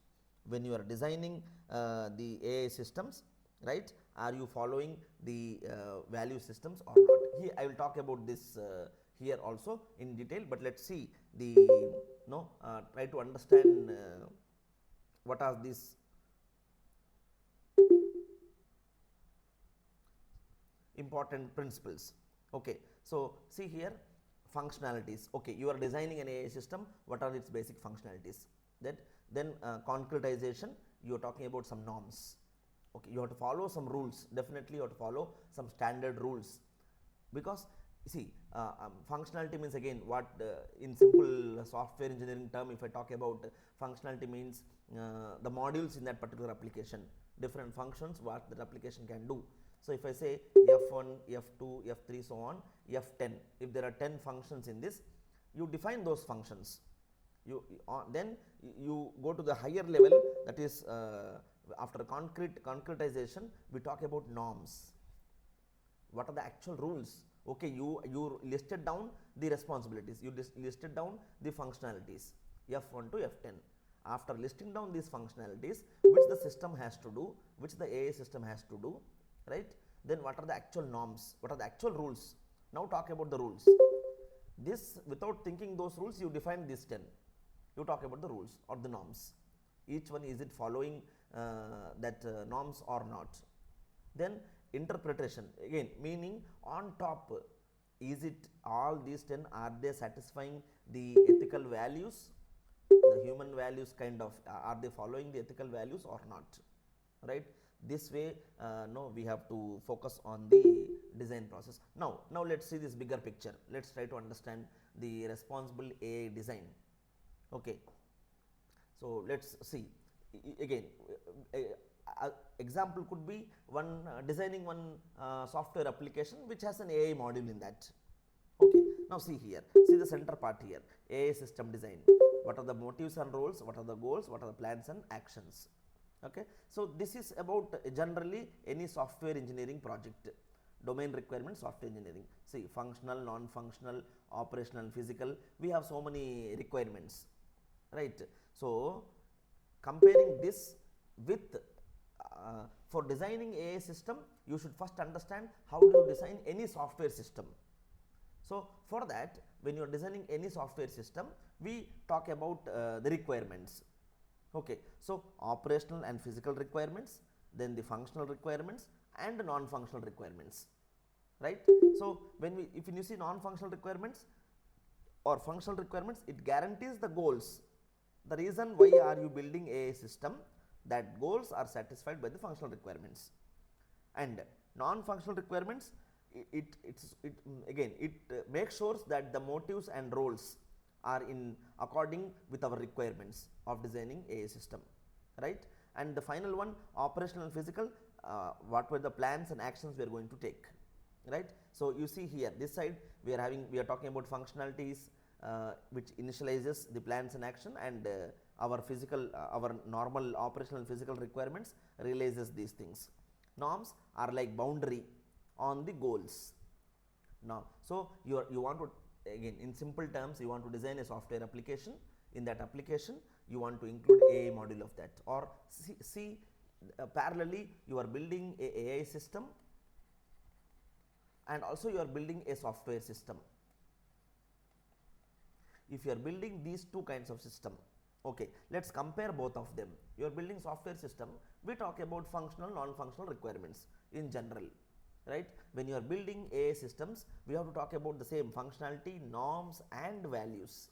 When you are designing the AI systems, right? Are you following the value systems or not? Here I will talk about this here also in detail, but let's see the no try to understand what are these important principles. Okay, so see here, functionalities. Okay, you are designing an AI system. What are its basic functionalities? That then concretization. You are talking about some norms. Okay, you have to follow some rules. Definitely, you have to follow some standard rules, because see, functionality means, again, what in simple software engineering term, if I talk about functionality, means the modules in that particular application, different functions what that application can do. So if I say F1, F2, F3, so on, F10, if there are 10 functions in this, you define those functions. Then you go to the higher level, that is after concretization, we talk about norms. What are the actual rules? Okay, you listed down the responsibilities, you listed down the functionalities, F1 to F10. After listing down these functionalities, which the system has to do, which the AI system has to do, right? Then what are the actual norms? What are the actual rules? Now talk about the rules. This, without thinking those rules, you define these 10. You talk about the rules or the norms. Each one, is it following that norms or not? Then interpretation, again, meaning on top, is it all these 10, are they satisfying the ethical values, the human values, kind of, are they following the ethical values or not, right? This way, no, we have to focus on the design process. Now let's see this bigger picture. Let's try to understand the responsible AI design. Okay, so let's see. Again, example could be one designing one software application which has an AI module in that. Okay, now see here, see the center part here, AI system design. What are the motives and roles? What are the goals? What are the plans and actions? Okay, so this is about generally any software engineering project. Domain requirement software engineering. See, functional, non-functional, operational, physical. We have so many requirements, right? So comparing this with for designing AI system, you should first understand how do you design any software system. So for that, when you are designing any software system, we talk about the requirements. Okay, so operational and physical requirements, then the functional requirements and non-functional requirements, right? So when you see non-functional requirements or functional requirements, it guarantees the goals. The reason why are you building a system, that goals are satisfied by the functional requirements. And non-functional requirements, it makes sure that the motives and roles are in according with our requirements of designing a system, right? And the final one, operational and physical, what were the plans and actions we are going to take, right? So you see here, this side we are talking about functionalities, which initializes the plans and action, and our physical, our normal operational physical requirements realizes these things. Norms are like boundary on the goals. Now, so you want to, again in simple terms, you want to design a software application. In that application, you want to include AI module of that, or see parallelly you are building a AI system and also you are building a software system. If you are building these two kinds of system, okay, let's compare both of them. You are building software system, we talk about functional, non-functional requirements in general, right? When you are building AI systems, we have to talk about the same functionality, norms and values,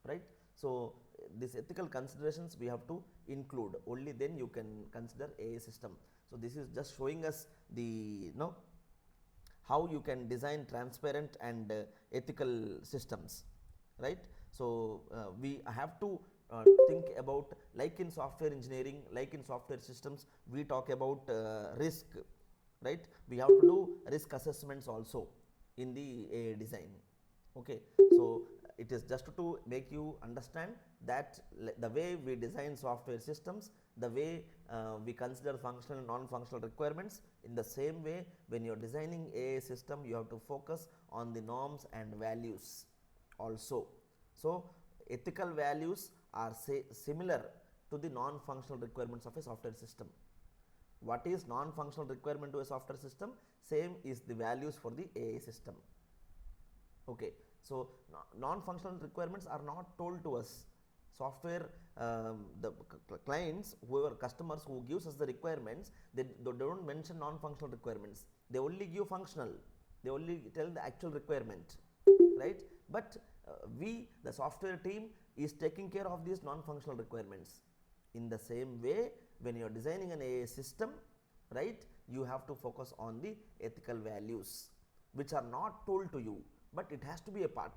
right? So these ethical considerations we have to include, only then you can consider AI system. So this is just showing us the how you can design transparent and ethical systems, right? So we have to think about, like in software engineering, like in software systems, we talk about risk, right? We have to do risk assessments also in the AI design. Okay, so it is just to make you understand that the way we design software systems, the way we consider functional and non-functional requirements, in the same way when you are designing AI system, you have to focus on the norms and values also. So ethical values are similar to the non-functional requirements of a software system. What is non-functional requirement to a software system? Same is the values for the AI system. Okay, so non-functional requirements are not told to us. Software, the clients, whoever customers who gives us the requirements, they don't mention non-functional requirements. They only give functional. They only tell the actual requirement, right? But we, the software team, is taking care of these non-functional requirements. In the same way, when you are designing an AI system, right, you have to focus on the ethical values, which are not told to you, but it has to be a part.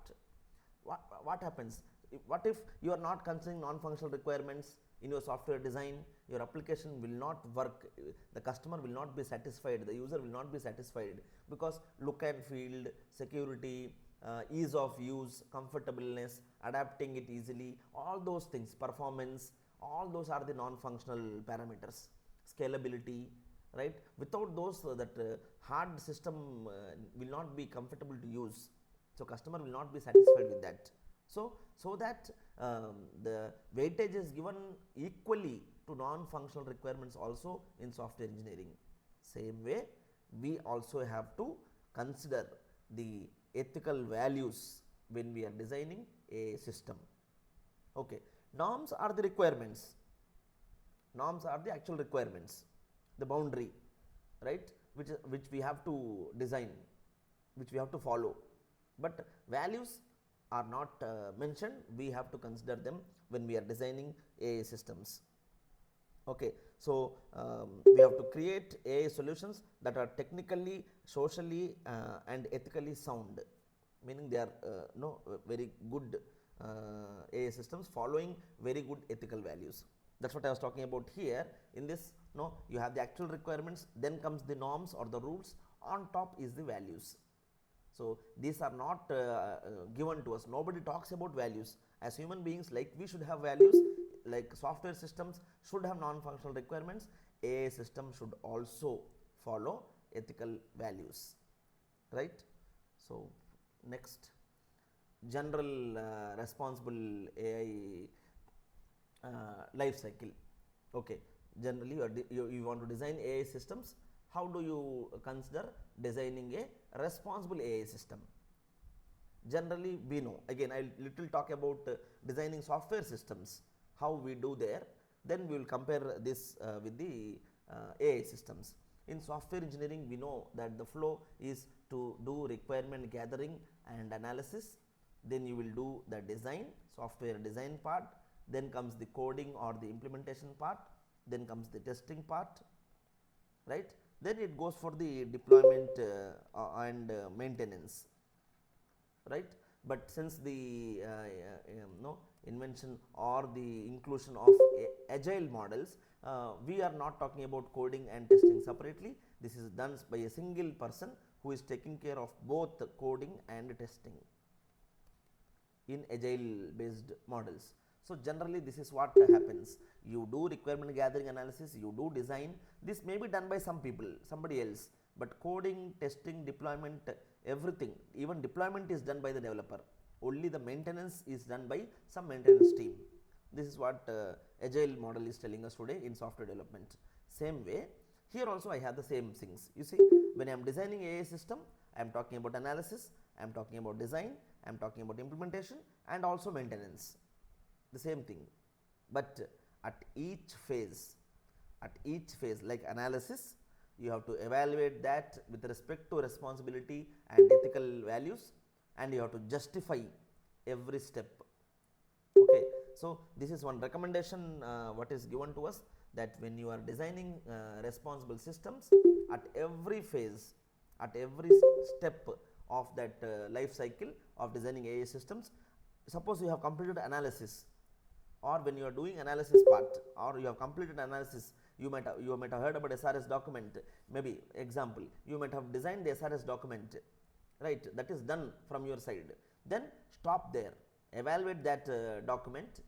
What happens? What if you are not considering non-functional requirements in your software design? Your application will not work, the customer will not be satisfied, the user will not be satisfied, because look and feel, security, ease of use, comfortableness, adapting it easily, all those things, performance, all those are the non-functional parameters. Scalability, right? Without those, that hard system will not be comfortable to use, so customer will not be satisfied with that. So that the weightage is given equally to non-functional requirements also in software engineering. Same way, we also have to consider the ethical values when we are designing a system. Okay, norms are the requirements. Norms are the actual requirements, the boundary, right, which we have to design, which we have to follow. But values are not mentioned. We have to consider them when we are designing AI systems. Okay, so we have to create AI solutions that are technically, socially and ethically sound, meaning they are very good AI systems following very good ethical values. That's what I was talking about here. In this, you have the actual requirements, then comes the norms or the rules, on top is the values. So these are not given to us. Nobody talks about values. As human beings, like we should have values, like software systems should have non-functional requirements, AI system should also follow ethical values, right? So next, general responsible AI life cycle. Okay, generally you want to design AI systems. How do you consider designing a responsible AI system? Generally, we know, again I will little talk about designing software systems, how we do there, then we will compare this with the AI systems. In software engineering, we know that the flow is to do requirement gathering and analysis, then you will do the design, software design part, then comes the coding or the implementation part, then comes the testing part, right? Then it goes for the deployment and maintenance, right? But since the invention or the inclusion of agile models, we are not talking about coding and testing separately. This is done by a single person who is taking care of both coding and testing in agile based models. So generally this is what happens. You do requirement gathering analysis, you do design. This may be done by some people, somebody else, but coding, testing, deployment, everything, even deployment is done by the developer. Only the maintenance is done by some maintenance team. This is what agile model is telling us today in software development. Same way, here also I have the same things. You see, when I am designing AI system, I am talking about analysis, I am talking about design, I am talking about implementation and also maintenance. The same thing, but at each phase like analysis, you have to evaluate that with respect to responsibility and ethical values, and you have to justify every step. Okay, so this is one recommendation what is given to us, that when you are designing responsible systems, at every phase, at every step of that life cycle of designing AI systems, suppose you have completed analysis, or when you are doing analysis part, or you have completed analysis, you might have heard about SRS document, maybe example, you might have designed the SRS document, right, that is done from your side. Then stop there, evaluate that document,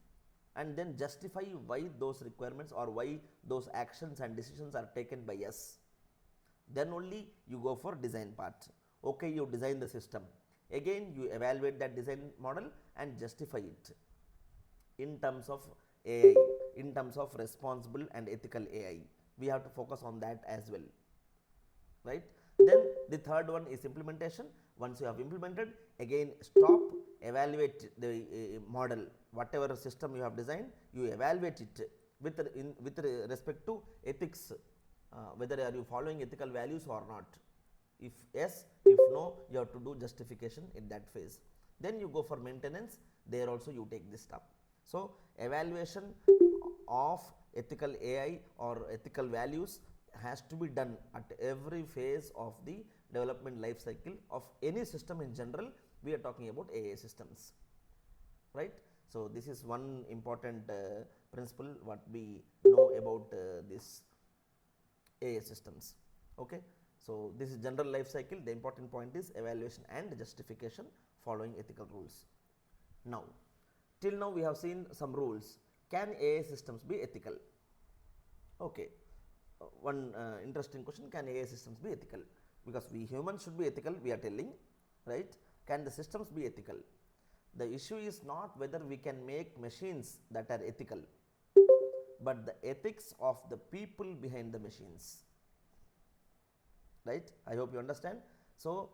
and then justify why those requirements or why those actions and decisions are taken by us. Then only you go for design part. Okay, you design the system, again you evaluate that design model and justify it in terms of AI, in terms of responsible and ethical AI. We have to focus on that as well, right? Then the third one is implementation. Once you have implemented, again stop, evaluate the model, whatever system you have designed, you evaluate it with respect to ethics, whether are you following ethical values or not. If yes, if no, you have to do justification in that phase. Then you go for maintenance, there also you take this step. So evaluation of ethical AI or ethical values has to be done at every phase of the development life cycle of any system in general. We are talking about AI systems, right? So this is one important principle what we know about this AI systems. Okay, so this is general life cycle. The important point is evaluation and justification following ethical rules. Now, till now we have seen some rules. Can AI systems be ethical? Okay, one interesting question, can AI systems be ethical? Because we humans should be ethical, we are telling, right? Can the systems be ethical? The issue is not whether we can make machines that are ethical, but the ethics of the people behind the machines, right? I hope you understand. So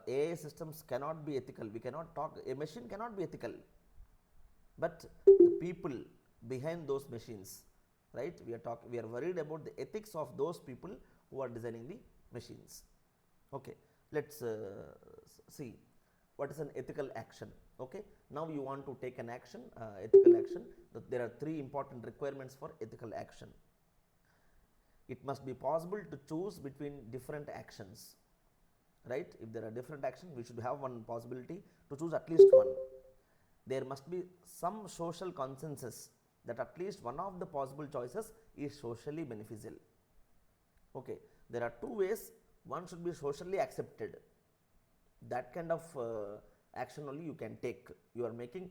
AI systems cannot be ethical. We cannot talk, a machine cannot be ethical, but the people behind those machines, right? We are worried about the ethics of those people who are designing the machines. Okay, let's see what is an ethical action. Okay, now you want to take an action, ethical action. There are three important requirements for ethical action. It must be possible to choose between different actions, right? If there are different actions, we should have one possibility to choose at least one. There must be some social consensus that at least one of the possible choices is socially beneficial. Okay, there are two ways. One should be socially accepted. That kind of action only you can take. You are making,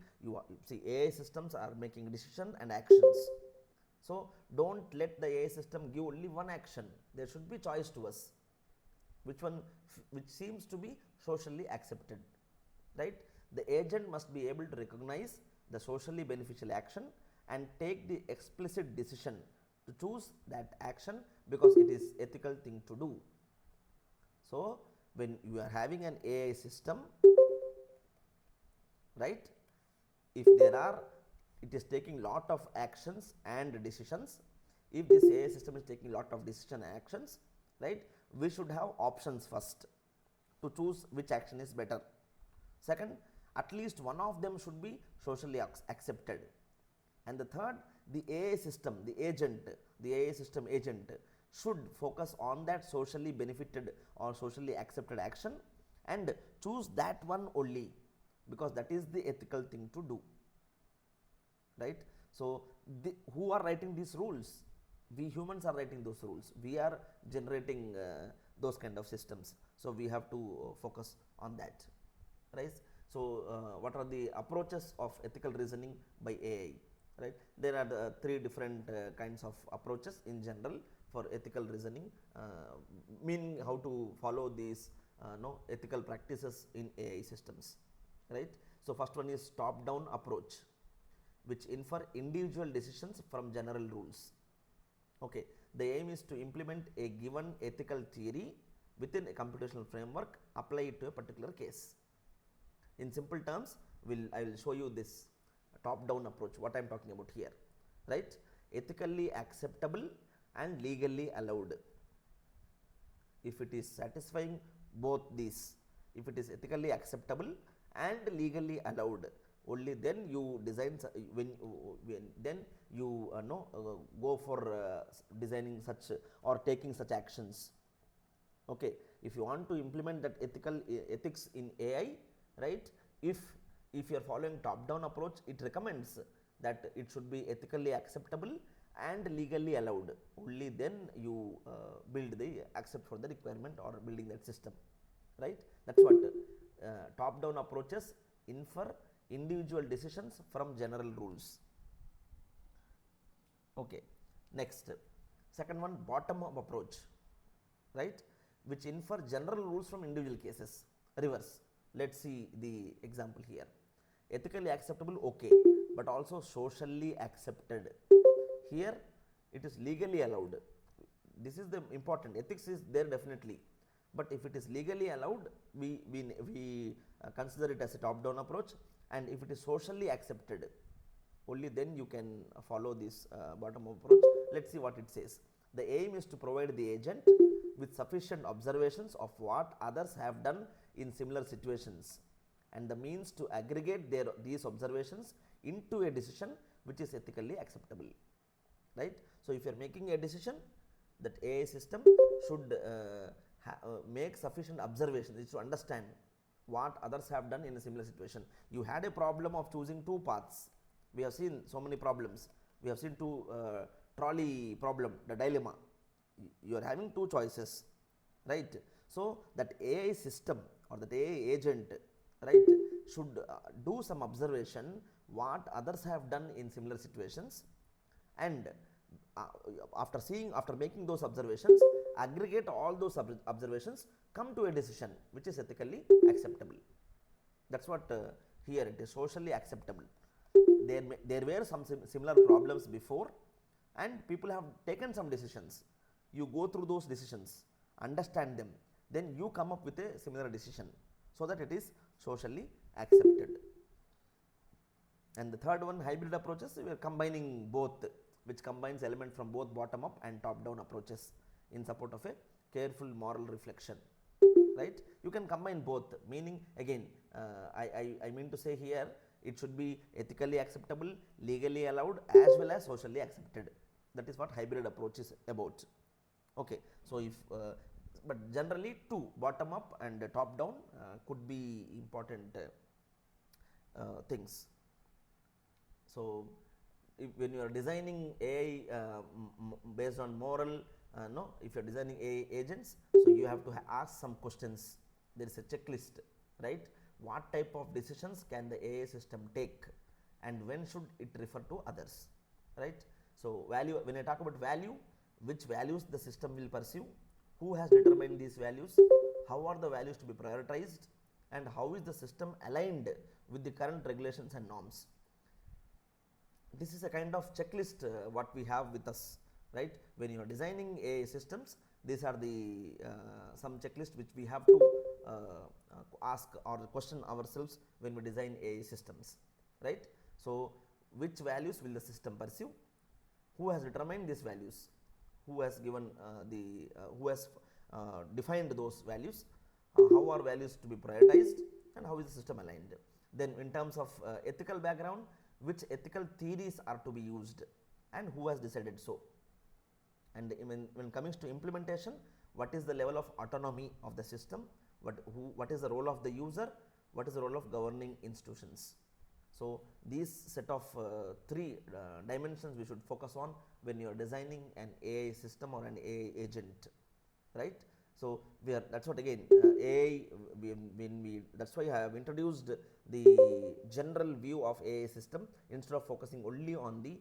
see, AI systems are making decisions and actions. So don't let the AI system give only one action. There should be choice to us, which seems to be socially accepted, right? The agent must be able to recognize the socially beneficial action and take the explicit decision to choose that action because it is ethical thing to do. So when you are having an AI system, right, if it is taking lot of actions and decisions, if this AI system is taking lot of decision and actions, right, we should have options first to choose which action is better. Second, at least one of them should be socially accepted. And the third, the AI system, the AI system agent should focus on that socially benefited or socially accepted action and choose that one only, because that is the ethical thing to do, right? So who are writing these rules? We humans are writing those rules. We are generating those kind of systems. So we have to focus on that, right? So what are the approaches of ethical reasoning by AI? right? There are the three different kinds of approaches in general for ethical reasoning, meaning how to follow these no ethical practices in AI systems, right? So first one is top down approach, which infer individual decisions from general rules. Okay, the aim is to implement a given ethical theory within a computational framework, apply it to a particular case. In simple terms, I will show you this top down approach, what I am talking about here, right? Ethically acceptable and legally allowed. If it is satisfying both these, if it is ethically acceptable and legally allowed, only then you design, when then you go for designing such or taking such actions. Okay, if you want to implement that ethics in AI, right, if you are following top down approach, it recommends that it should be ethically acceptable and legally allowed, only then you build the accept for the requirement or building that system, right? That's what top down approaches infer individual decisions from general rules. Okay, next, second one, bottom up approach, right, which infer general rules from individual cases. Reverse, let's see the example here. Ethically acceptable, okay, but also socially accepted. Here it is legally allowed. This is the important, ethics is there definitely, but if it is legally allowed, we consider it as a top down approach, and if it is socially accepted, only then you can follow this bottom up approach. Let's see what it says. The aim is to provide the agent with sufficient observations of what others have done in similar situations, and the means to aggregate these observations into a decision which is ethically acceptable, right? So if you are making a decision, that AI system should make sufficient observations to understand what others have done in a similar situation. You had a problem of choosing two paths. We have seen so many problems. We have seen two trolley problem, the dilemma. You are having two choices, right? So that AI system or that AI agent, right, should do some observation what others have done in similar situations, and after making those observations, aggregate all those observations, come to a decision which is ethically acceptable. That's what here it is socially acceptable. There were some similar problems before, and people have taken some decisions. You go through those decisions, understand them, then you come up with a similar decision, so that it is socially accepted. And the third one, hybrid approaches, we are combining both, which combines elements from both bottom up and top down approaches in support of a careful moral reflection, right? You can combine both, meaning again, I mean to say here, it should be ethically acceptable, legally allowed, as well as socially accepted. That is what hybrid approach is about. Okay, so if but generally two, bottom up and top down, could be important things. So when you are designing AI based on moral, no, if you are designing AI agents, so you have to ask some questions. There is a checklist, right? What type of decisions can the AI system take, and when should it refer to others, right? So value, when I talk about value, which values the system will pursue, who has determined these values, how are the values to be prioritized, and how is the system aligned with the current regulations and norms. This is a kind of checklist what we have with us, right? When you are designing AI systems, these are the some checklist which we have to ask or question ourselves when we design AI systems, right? So which values will the system pursue, who has determined these values, who has given who has defined those values, how are values to be prioritized, and how is the system aligned. Then in terms of ethical background, which ethical theories are to be used, and who has decided so. And when coming to implementation, what is the level of autonomy of the system, what is the role of the user, what is the role of governing institutions. So these set of three dimensions we should focus on when you are designing an AI system or an AI agent, right? So that's what again AI, that's why I have introduced the general view of AI system instead of focusing only on the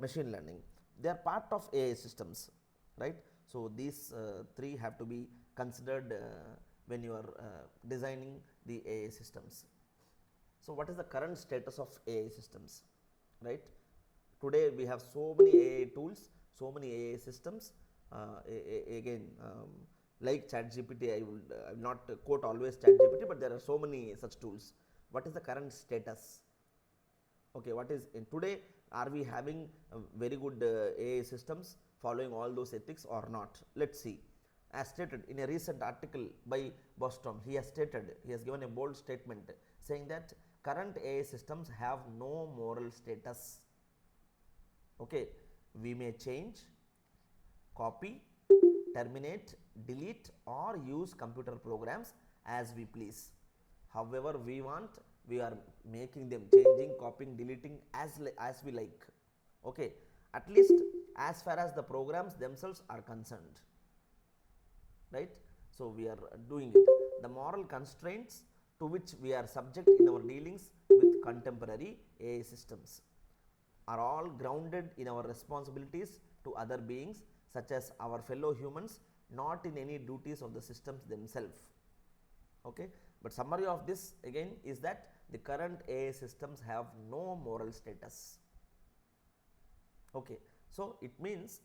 machine learning. They are part of AI systems, right? So these three have to be considered when you are designing the AI systems. So what is the current status of AI systems, right? Today we have so many AI tools, so many AI systems. Again, like ChatGPT, I will not quote always ChatGPT, but there are so many such tools. What is the current status? Okay, what is in today? Are we having very good AI systems following all those ethics or not? Let's see. As stated in a recent article by Bostrom, he has given a bold statement saying that current AI systems have no moral status. Okay, we may change, copy, terminate, delete, or use computer programs as we please. However we want, we are making them, changing, copying, deleting as we like. Okay, at least as far as the programs themselves are concerned, right? So we are doing it. The moral constraints to which we are subject in our dealings with contemporary AI systems are all grounded in our responsibilities to other beings such as our fellow humans, not in any duties of the systems themselves. Okay, but summary of this again is that the current AI systems have no moral status. Okay, so it means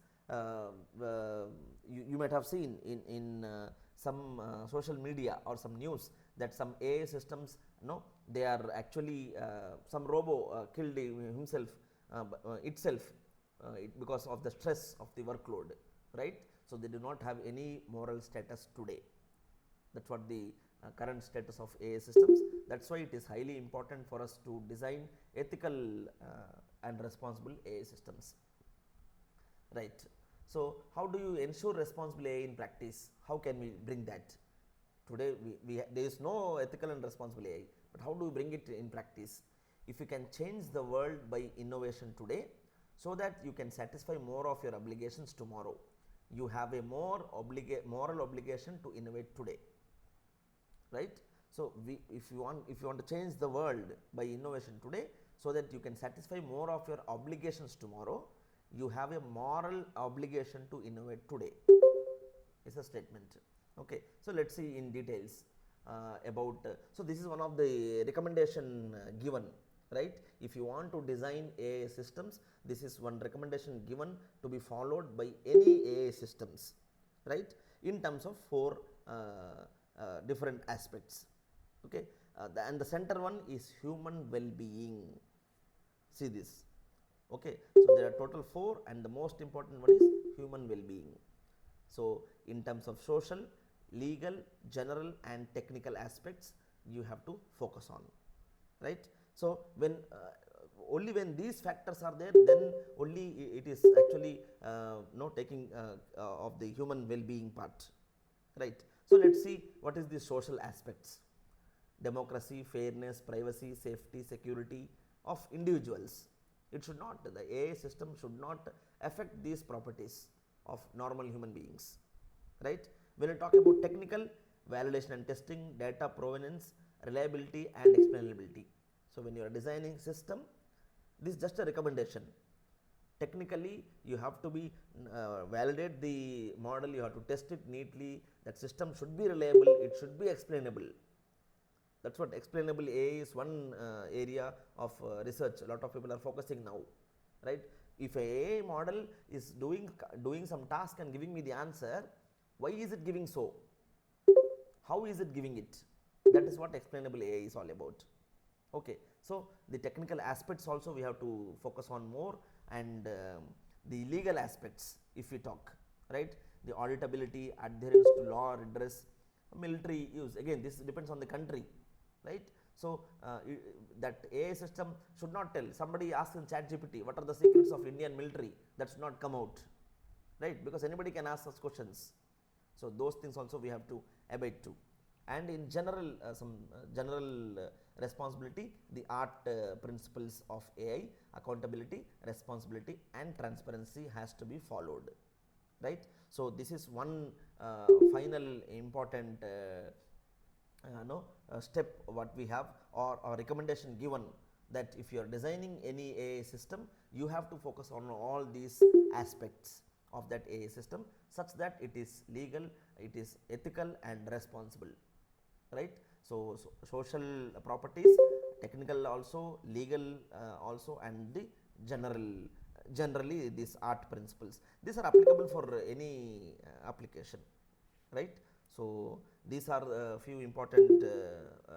you might have seen in some social media or some news that some AI systems, they are actually some robo killed himself itself because of the stress of the workload, right? So they do not have any moral status today. That's what the current status of AI systems. That's why it is highly important for us to design ethical and responsible AI systems, right? So how do you ensure responsible AI in practice? How can we bring that? Today there is no ethical and responsible AI, but how do we bring it in practice? If you can change the world by innovation today, so that you can satisfy more of your obligations tomorrow, you have a moral obligation to innovate today, right? So if you want to change the world by innovation today, so that you can satisfy more of your obligations tomorrow, you have a moral obligation to innovate today. Is a statement. Okay, so let's see in details about. So this is one of the recommendation given, right? If you want to design AI systems, this is one recommendation given to be followed by any AI systems, right? In terms of four different aspects. Okay, and the center one is human well-being. See this. Okay, so there are total four, and the most important one is human well-being. So in terms of social, legal, general, and technical aspects, you have to focus on, right? So when only when these factors are there, then only it is actually taking of the human well-being part, right? So let's see what is the social aspects: democracy, fairness, privacy, safety, security of individuals. It should not, the AI system should not affect these properties of normal human beings, right? When you talk about technical, validation and testing, data provenance, reliability and explainability. So when you are designing system, this is just a recommendation. Technically, you have to be validate the model, you have to test it neatly. That system should be reliable, it should be explainable. That's what explainable AI is one area of research. A lot of people are focusing now, right? If a AI model is doing some task and giving me the answer, why is it giving so? How is it giving it? That is what explainable AI is all about. Okay, so the technical aspects also we have to focus on more, and the legal aspects if we talk, right? The auditability, adherence to law, redress, military use. Again, this depends on the country, right? So that AI system should not tell. Somebody asks in ChatGPT, what are the secrets of Indian military? That should not come out, right? Because anybody can ask such questions. So those things also we have to abide to. And in general, some general responsibility, the art principles of AI, accountability, responsibility and transparency has to be followed, right? So this is one final important step what we have. or recommendation given that if you are designing any AI system, you have to focus on all these aspects of that AI system such that it is legal, it is ethical and responsible, right. So social properties, technical also, legal also, and the generally these art principles, these are applicable for any application, right. So these are a few important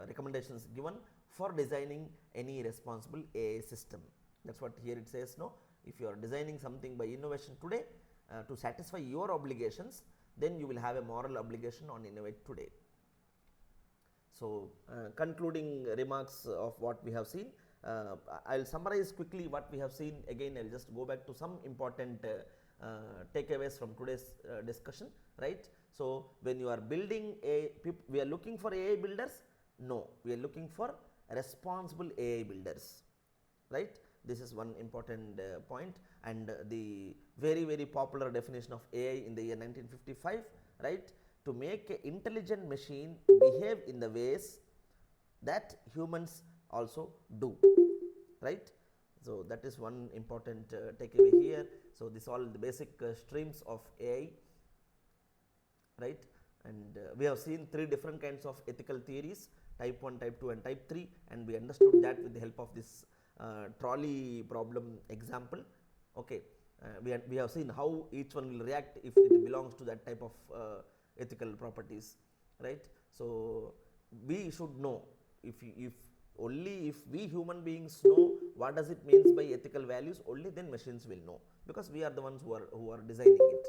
recommendations given for designing any responsible AI system. That's what here it says. No, if you are designing something by innovation today to satisfy your obligations, then you will have a moral obligation on innovate today. So concluding remarks of what we have seen, I'll summarize quickly what we have seen. Again, I'll just go back to some important takeaways from today's discussion, right. So when you are building we are looking for AI builders? No, we are looking for responsible AI builders, right. This is one important point. And the very popular definition of AI in the year 1955, right, to make an intelligent machine behave in the ways that humans also do, right. So that is one important takeaway here. So this all the basic streams of AI, right. And we have seen three different kinds of ethical theories, type 1, type 2 and type 3, and we understood that with the help of this trolley problem example. Okay, we have seen how each one will react if it belongs to that type of ethical properties, right. So we should know, if only if we human beings know what does it means by ethical values, only then machines will know, because we are the ones who are designing it,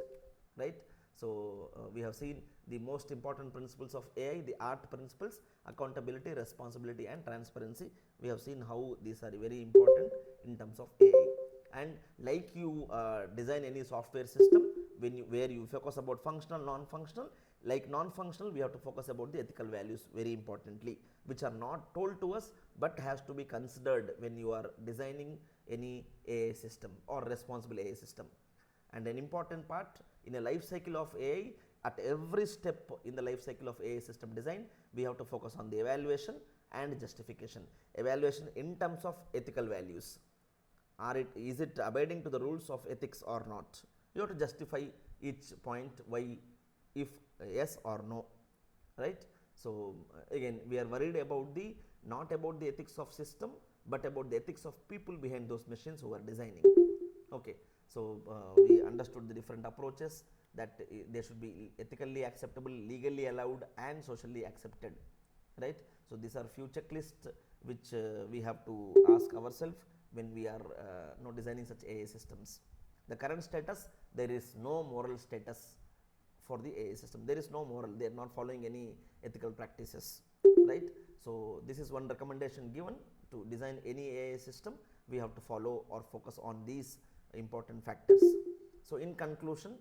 right. So we have seen the most important principles of AI, the art principles: accountability, responsibility and transparency. We have seen how these are very important in terms of AI. And like you design any software system, where you focus about functional, non-functional, like non-functional, we have to focus about the ethical values very importantly, which are not told to us but has to be considered when you are designing any AI system or responsible AI system. And an important part in a life cycle of AI, at every step in the life cycle of AI system design, we have to focus on the evaluation and justification. Evaluation in terms of ethical values. Is it abiding to the rules of ethics or not? You have to justify each point why, if yes or no, right. So again, we are worried about not about the ethics of system, but about the ethics of people behind those machines who are designing. Okay, so we understood the different approaches, that they should be ethically acceptable, legally allowed and socially accepted, right. So these are few checklists which we have to ask ourselves when we are designing such AI systems. The current status, there is no moral status for the AI system. There is no moral, they are not following any ethical practices, right. So this is one recommendation given: to design any AI system, we have to follow or focus on these important factors. So in conclusion,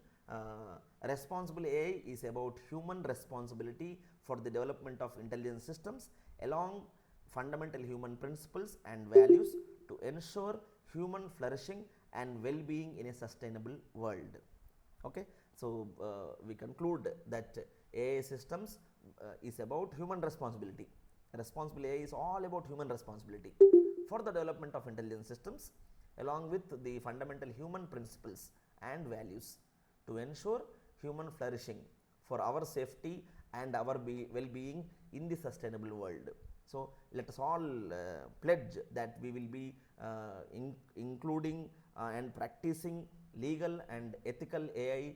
responsible AI is about human responsibility for the development of intelligent systems along fundamental human principles and values to ensure human flourishing and well-being in a sustainable world. Okay, so we conclude that AI systems is about human responsibility. Responsible AI is all about human responsibility for the development of intelligent systems along with the fundamental human principles and values to ensure human flourishing for our safety and our well-being in the sustainable world. So let us all pledge that we will be including and practicing legal and ethical AI.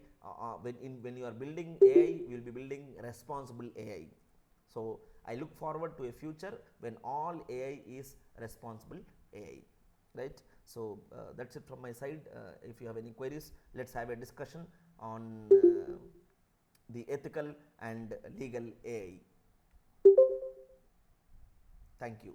When you are building AI, you will be building responsible AI. So I look forward to a future when all AI is responsible AI, right. So that's it from my side. If you have any queries, let's have a discussion on the ethical and legal AI. Thank you.